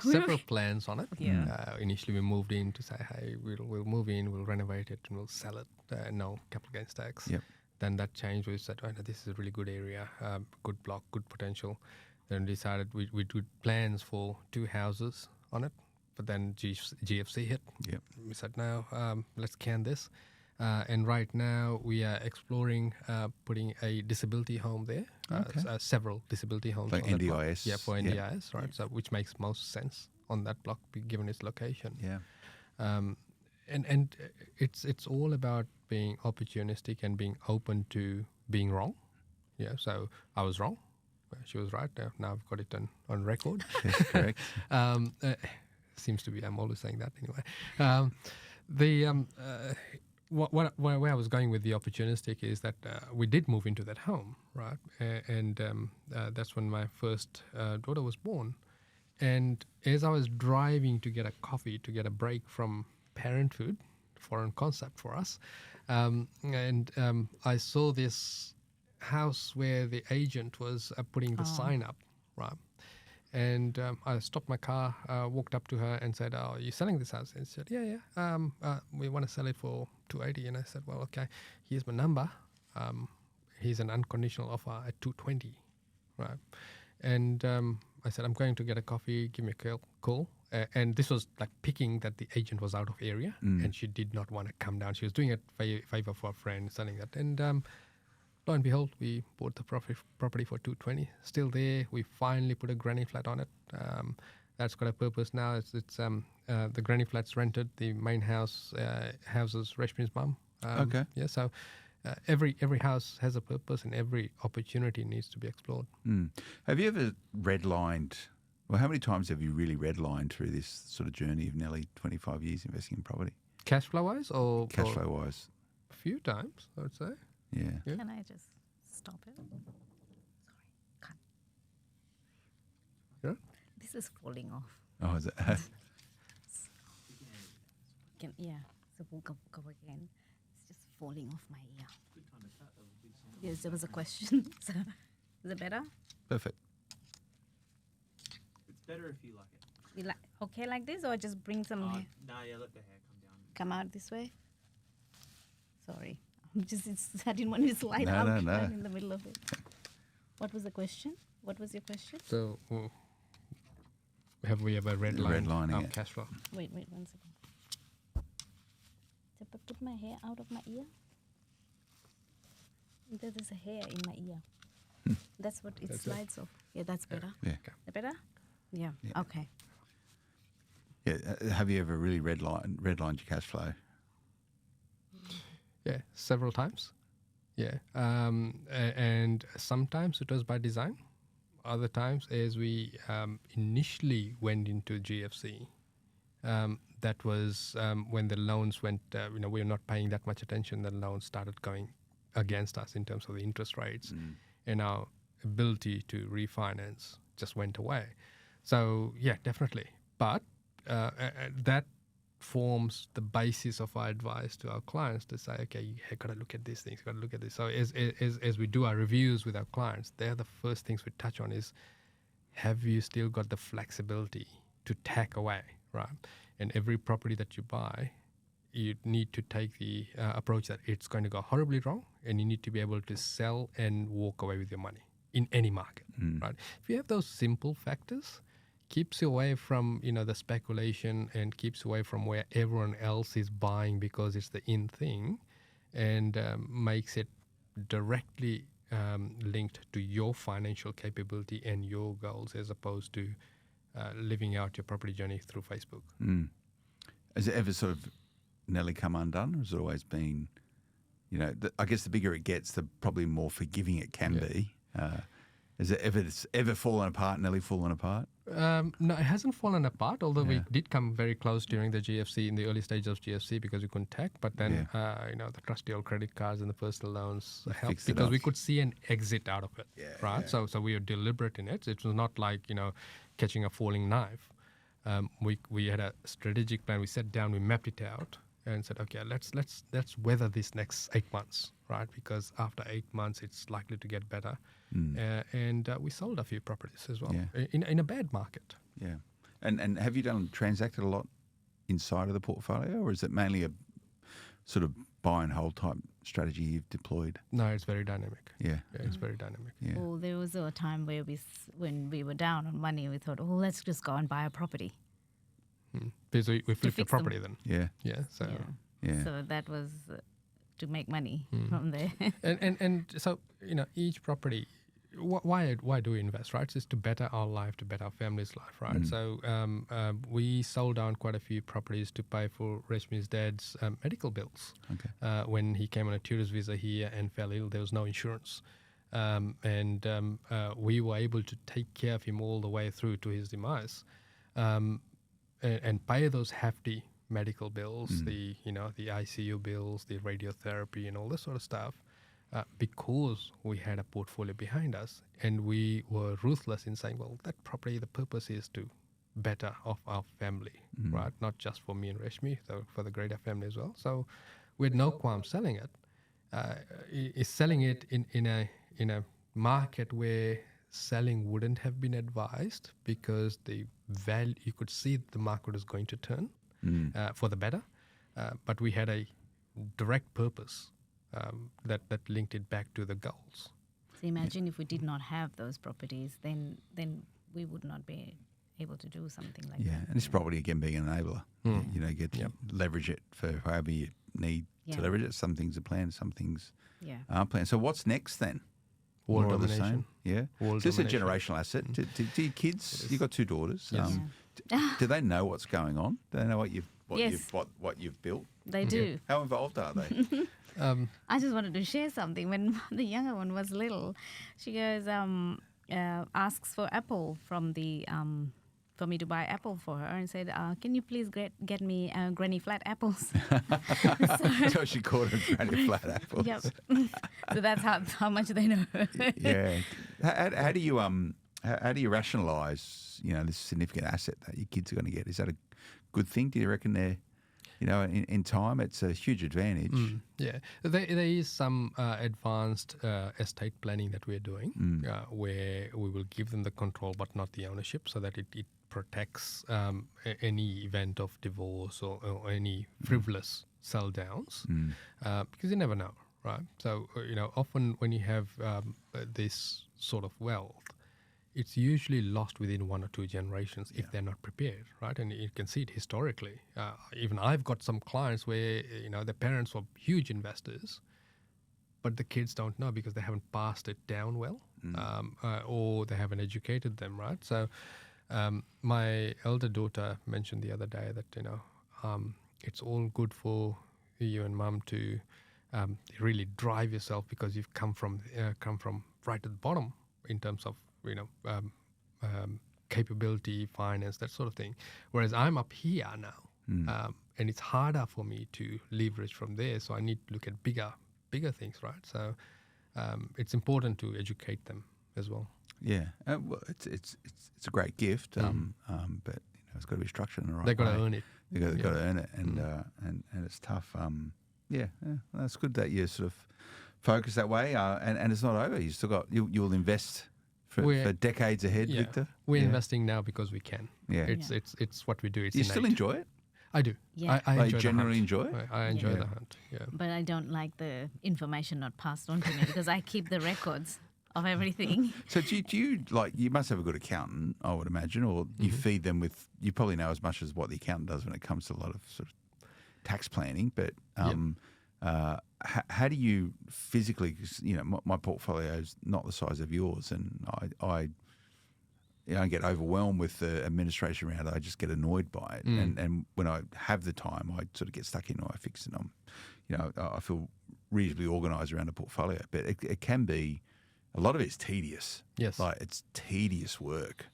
several plans on it. Yeah. Initially, we moved in to say, hey, we'll move in, we'll renovate it, and we'll sell it. No capital gains tax. Yep. Then that changed. We said, oh, no, this is a really good area, good block, good potential. Then we decided we did plans for 2 houses on it. But then GFC hit. Yep. We said, no, let's can this. And right now we are exploring putting a disability home there. Okay. Several disability homes. Like on that block. NDIS. Yeah, for Yep. NDIS, right? So which makes most sense on that block given its location. Yeah. And it's all about being opportunistic and being open to being wrong. Yeah. So I was wrong. She was right. Now I've got it on record. Yes, correct. Seems to be. I'm always saying that anyway. Where I was going with the opportunistic is that we did move into that home, right? And that's when my first daughter was born. And as I was driving to get a coffee, to get a break from parenthood, foreign concept for us, I saw this house where the agent was putting the sign up, right? And I stopped my car, walked up to her and said, oh, are you selling this house? And she said, yeah. We want to sell it for $280. And I said, well, okay, here's my number. Here's an unconditional offer at $220, right? And I said, I'm going to get a coffee, give me a call. And this was like picking that the agent was out of area and she did not want to come down. She was doing a favor for a friend, selling that. And lo and behold, we bought the property for $220. Still there. We finally put a granny flat on it. That's got a purpose now. It's the granny flat's rented. The main house houses Reshmi's mum. Okay. Yeah. So every house has a purpose, and every opportunity needs to be explored. Have you ever redlined? Well, how many times have you really redlined through this sort of journey of nearly 25 years investing in property? Cash flow wise, or Cash flow wise? A few times, I would say. Yeah. Can I just stop it? Sorry, cut. Yeah. This is falling off. Oh, is it? So we'll go again. It's just falling off my ear. Yes, there was a question. So, is it better? Perfect. It's better if you like it. You okay like this, or just bring some hair? No, yeah, let the hair come down. Come out this way? Sorry. I didn't want to slide No, out no. right in the middle of it. What was the question? What was your question? So, have we ever redlining our it. cash flow? Wait 1 second. Did I put my hair out of my ear? There is a hair in my ear. That's what it slides off. Yeah, that's better. Yeah. That better? Yeah. Okay. Yeah. Have you ever really redlined your cash flow? Yeah, several times. Yeah. And sometimes it was by design. Other times, as we initially went into GFC, that was when the loans went, we were not paying that much attention. The loans started going against us in terms of the interest rates, and our ability to refinance just went away. So, yeah, definitely. But that forms the basis of our advice to our clients to say, okay, you got to look at these things, got to look at this. So as we do our reviews with our clients, they're the first things we touch on is, have you still got the flexibility to tack away, right? And every property that you buy, you need to take the approach that it's going to go horribly wrong, and you need to be able to sell and walk away with your money in any market, right? If you have those simple factors, keeps you away from the speculation and keeps you away from where everyone else is buying because it's the in thing, and makes it directly linked to your financial capability and your goals, as opposed to living out your property journey through Facebook. Has it ever sort of nearly come undone, or has it always been, I guess the bigger it gets, the probably more forgiving it can be. Has it ever fallen apart, nearly fallen apart? No, it hasn't fallen apart, although Yeah. we did come very close during the GFC, in the early stages of GFC, because we couldn't tech. But then, the trusty old credit cards and the personal loans helped fixed it because we up. could see an exit out of it, Yeah, right? yeah. So we were deliberate in it. It was not like, catching a falling knife. We had a strategic plan. We sat down, we mapped it out, and said, okay, let's weather this next 8 months, right? Because after 8 months, it's likely to get better. And we sold a few properties as well Yeah. in a bad market. Yeah. And have you transacted a lot inside of the portfolio, or is it mainly a sort of buy and hold type strategy you've deployed? No, it's very dynamic. Yeah. Yeah, it's very dynamic. Yeah. Well, there was a time where when we were down on money, we thought, let's just go and buy a property. Because we flipped the fix them. property then. Yeah. Yeah. So Yeah. So that was to make money from there. and so each property. Why do we invest, right? It's to better our life, to better our family's life, right? So we sold down quite a few properties to pay for Reshmi's dad's medical bills. Okay. When he came on a tourist visa here and fell ill, there was no insurance. And we were able to take care of him all the way through to his demise, and pay those hefty medical bills, the ICU bills, the radiotherapy, and all this sort of stuff, because we had a portfolio behind us, and we were ruthless in saying, well, that property, the purpose is to better off our family, right? Not just for me and Reshmi, so for the greater family as well. So we had no qualm selling it. Is selling it in a market where selling wouldn't have been advised, because the value, you could see the market was going to turn for the better, but we had a direct purpose that linked it back to the goals. So imagine if we did not have those properties, then we would not be able to do something like Yeah. that. And this property, again, being an enabler, get to leverage it for however you need to Yeah. leverage it. Some things are planned, some things Yeah. aren't planned. So what's next then? World More of the domination. same? Yeah. World So it's a domination. generational asset. Do your kids, you've got 2 daughters. Yes. Do they know what's going on? Do they know what you've Yes. you've built? They do. How involved are they? I just wanted to share something. When the younger one was little, she goes, asks for apple from the for me to buy apple for her, and said, "Can you please get me Granny Flat apples?" So she called them granny flat apples. Yep. So that's how much they know. Yeah. How do you rationalise this significant asset that your kids are going to get? Is that a good thing? Do you reckon they're in time it's a huge advantage? Yeah, there is some advanced estate planning that we're doing, where we will give them the control but not the ownership, so that it protects any event of divorce or any frivolous sell downs, because you never know, right? So often when you have this sort of wealth, it's usually lost within 1 or 2 generations if they're not prepared, right? And you can see it historically. Even I've got some clients where their parents were huge investors, but the kids don't know because they haven't passed it down well, or they haven't educated them, right? So my elder daughter mentioned the other day that it's all good for you and mum to really drive yourself because you've come from right at the bottom in terms of capability, finance, that sort of thing. Whereas I'm up here now, and it's harder for me to leverage from there. So I need to look at bigger things, right? So it's important to educate them as well. Yeah. Well, it's a great gift, but it's got to be structured in the right way. They've got to earn it. They've got to earn it, and it's tough. Yeah, that's good that you sort of focus that way, and it's not over. You still got you'll invest for decades ahead, Yeah. Victor. We're investing now because we can. Yeah. It's what we do. It's You still innate. enjoy it? I do. Yeah. I Like, enjoy genuinely the hunt. enjoy it? I enjoy Yeah. the hunt. Yeah. But I don't like the information not passed on to me because I keep the records of everything. So do you you must have a good accountant, I would imagine, or you feed them with, you probably know as much as what the accountant does when it comes to a lot of sort of tax planning, but how do you physically, 'cause, my portfolio is not the size of yours, and I get overwhelmed with the administration around it. I just get annoyed by it. And when I have the time, I sort of get stuck in, I fix it. I feel reasonably organised around a portfolio, but it can be a lot of it is tedious. Yes. Like it's tedious work.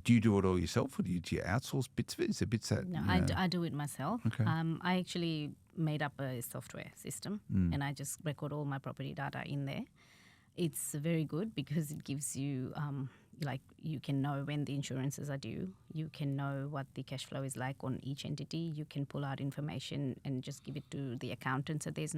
Do you do it all yourself, or do you outsource bits of it? Is there bits that... No, you know- I do it myself. Okay. I actually made up a software system and I just record all my property data in there. It's very good because it gives you, you can know when the insurances are due. You can know what the cash flow is like on each entity. You can pull out information and just give it to the accountant. So this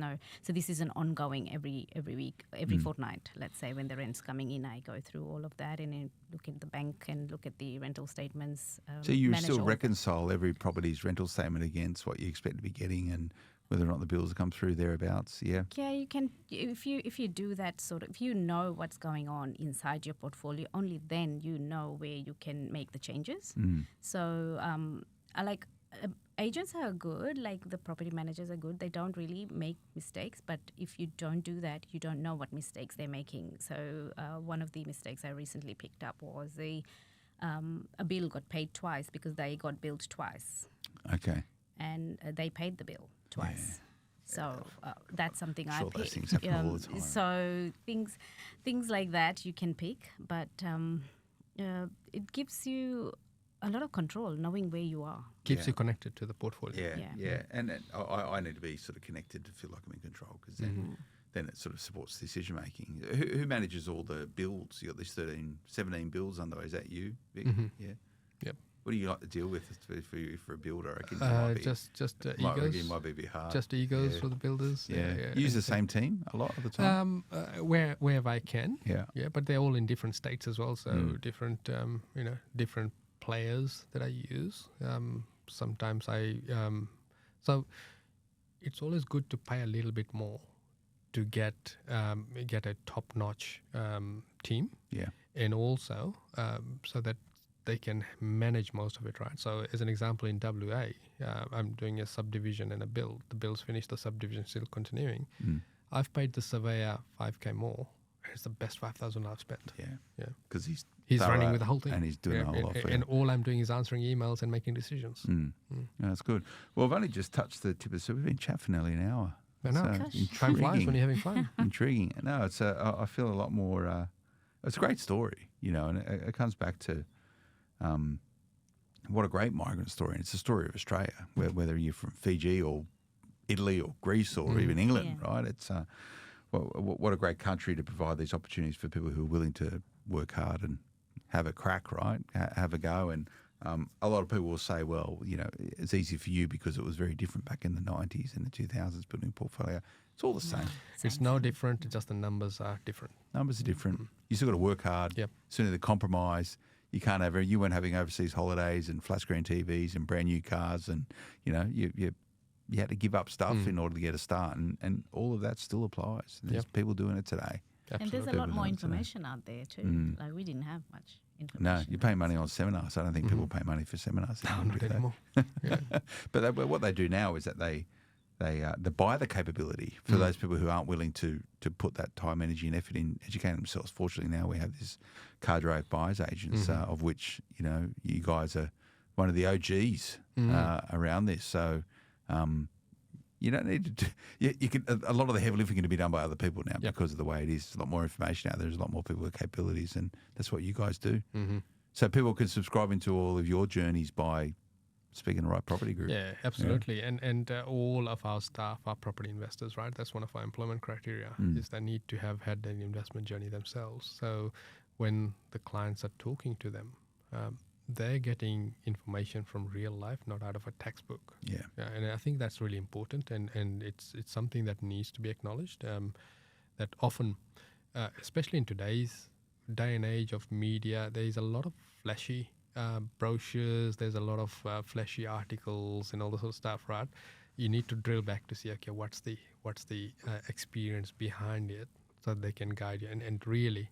is an ongoing every week, every fortnight. Let's say when the rent's coming in, I go through all of that and then look at the bank and look at the rental statements. So you manage still all- reconcile every property's rental statement against what you expect to be getting and whether or not the bills come through thereabouts, yeah? Yeah, you can. If you do that if you know what's going on inside your portfolio, only then you know where you can make the changes. So, agents are good. Like the property managers are good. They don't really make mistakes. But if you don't do that, you don't know what mistakes they're making. So, one of the mistakes I recently picked up was a bill got paid twice because they got billed twice, Okay. and they paid the bill twice. So that's something Sure, I those pick. things happen all the time. So things like that you can pick, but it gives you a lot of control knowing where you are. Keeps you connected to the portfolio. Yeah. And I need to be sort of connected to feel like I'm in control because then it sort of supports decision making. Who manages all the builds? You got these 17 builds under. Is that you, Vic? Yeah. Yep. What do you like to deal with for a builder? I reckon it might be, Just it egos. might be a bit hard. Just egos Yeah. for the builders. Yeah. Use the same team a lot of the time. Wherever I can. Yeah. Yeah, but they're all in different states as well. So different, different players that I use. Sometimes so it's always good to pay a little bit more to get a top-notch team. Yeah. And also so that they can manage most of it, right? So as an example, in WA, I'm doing a subdivision and a build. The build's finished, the subdivision still continuing. I've paid the surveyor $5,000 more. It's the best $5,000 I've spent. Yeah. Because he's running thorough with the whole thing. and he's doing a whole lot for you. And all I'm doing is answering emails and making decisions. No, that's good. Well, I've only just touched the tip of the... So we've been chatting for nearly an hour. I know. Time flies when you're having fun. Intriguing. No, it's I feel a lot more... it's a great story, and it comes back to what a great migrant story. And it's a story of Australia, whether you're from Fiji or Italy or Greece or even England, right? It's what a great country to provide these opportunities for people who are willing to work hard and have a crack, right? Have a go. And a lot of people will say, well, it's easy for you because it was very different back in the 90s and the 2000s building a portfolio. It's all the same. It's no different. It's just the numbers are different. Numbers are different. You still got to work hard. Yep. Sooner the compromise. You weren't having overseas holidays and flat screen TVs and brand new cars, and you had to give up stuff in order to get a start, and all of that still applies. There's people doing it today. And there's a lot more information out there too. Like we didn't have much information. No, you pay money on seminars. I don't think people pay money for seminars. No, not anymore. But what they do now is that they buy the capability for those people who aren't willing to put that time, energy, and effort in educating themselves. Fortunately, now we have this cadre of buyers agents, of which you guys are one of the OGs around this. So you don't need to. You can. A lot of the heavy lifting can be done by other people now because of the way it is. There's a lot more information out there. There's a lot more people with capabilities, and that's what you guys do. So people can subscribe into all of your journeys by speaking to the right property group. Yeah, absolutely. And all of our staff are property investors, right? That's one of our employment criteria is they need to have had an investment journey themselves. So when the clients are talking to them, they're getting information from real life, not out of a textbook. Yeah. And I think that's really important, and it's something that needs to be acknowledged. That often, especially in today's day and age of media, there is a lot of flashy brochures, there's a lot of flashy articles and all this sort of stuff, right? You need to drill back to see, okay, what's the experience behind it, so that they can guide you. And really,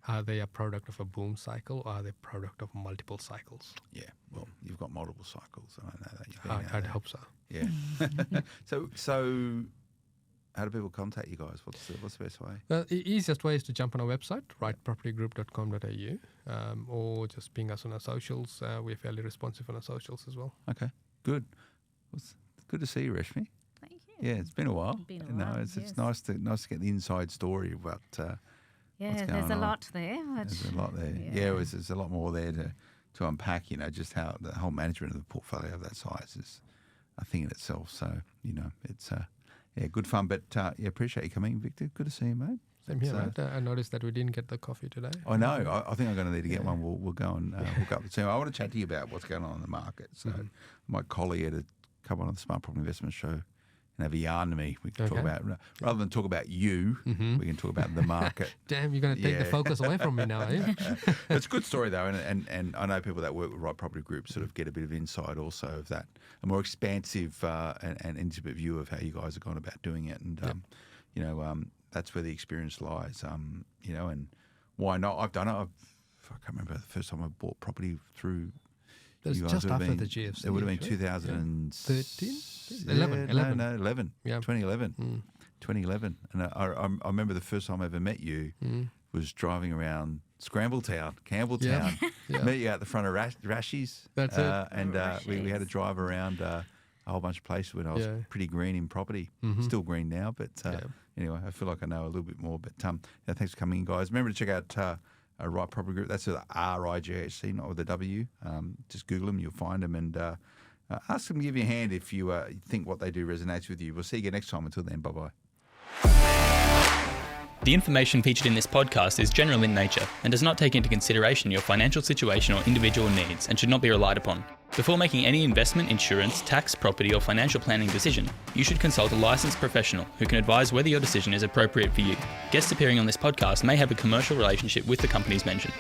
are they a product of a boom cycle, or are they a product of multiple cycles? Yeah. Well, you've got multiple cycles. I know that. I'd hope so. Yeah. So how do people contact you guys? What's the best way? The easiest way is to jump on our website, rightpropertygroup.com.au, or just ping us on our socials. We're fairly responsive on our socials as well. Okay, good. Well, it's good to see you, Reshmi. Thank you. Yeah, it's been a while. Been a No, while, it's yes. nice to get the inside story about Yeah, what's there's going a on. lot there. But There's a lot there. Yeah, there's a lot more there to unpack. Just how the whole management of the portfolio of that size is a thing in itself. So it's good fun. But appreciate you coming, Victor. Good to see you, mate. Same here, So- mate. I noticed that we didn't get the coffee today. I know. I think I'm going to need to get one. We'll go and hook up the team. I want to chat to you about what's going on in the market. So my colleague had to come on the Smart Property Investment Show and have a yarn to me. We can talk Okay. about, rather than talk about you, we can talk about the market. Damn, you're going to take the Yeah. focus away from me now, are you? It's a good story though, and I know people that work with Right Property Group sort of get a bit of insight also of that, a more expansive and intimate view of how you guys have gone about doing it, and that's where the experience lies. And why not? I've done it. I can't remember the first time I bought property through. That's you guys just would have after been- the GFC. It would have been actually. 2013? 11. 11. Yeah. 2011. 2011. And I remember the first time I ever met you was driving around Scrambletown, Campbelltown. Yeah. Met you out the front of Rashies. That's it. And we had to drive around a whole bunch of places when I was pretty green in property. Still green now, but anyway, I feel like I know a little bit more. But thanks for coming in, guys. Remember to check out Right Property Group. That's the RIGHC, not with the W. Just Google them, you'll find them, and ask them to give you a hand if you think what they do resonates with you. We'll see you again next time. Until then, bye-bye. The information featured in this podcast is general in nature and does not take into consideration your financial situation or individual needs and should not be relied upon. Before making any investment, insurance, tax, property or financial planning decision, you should consult a licensed professional who can advise whether your decision is appropriate for you. Guests appearing on this podcast may have a commercial relationship with the companies mentioned.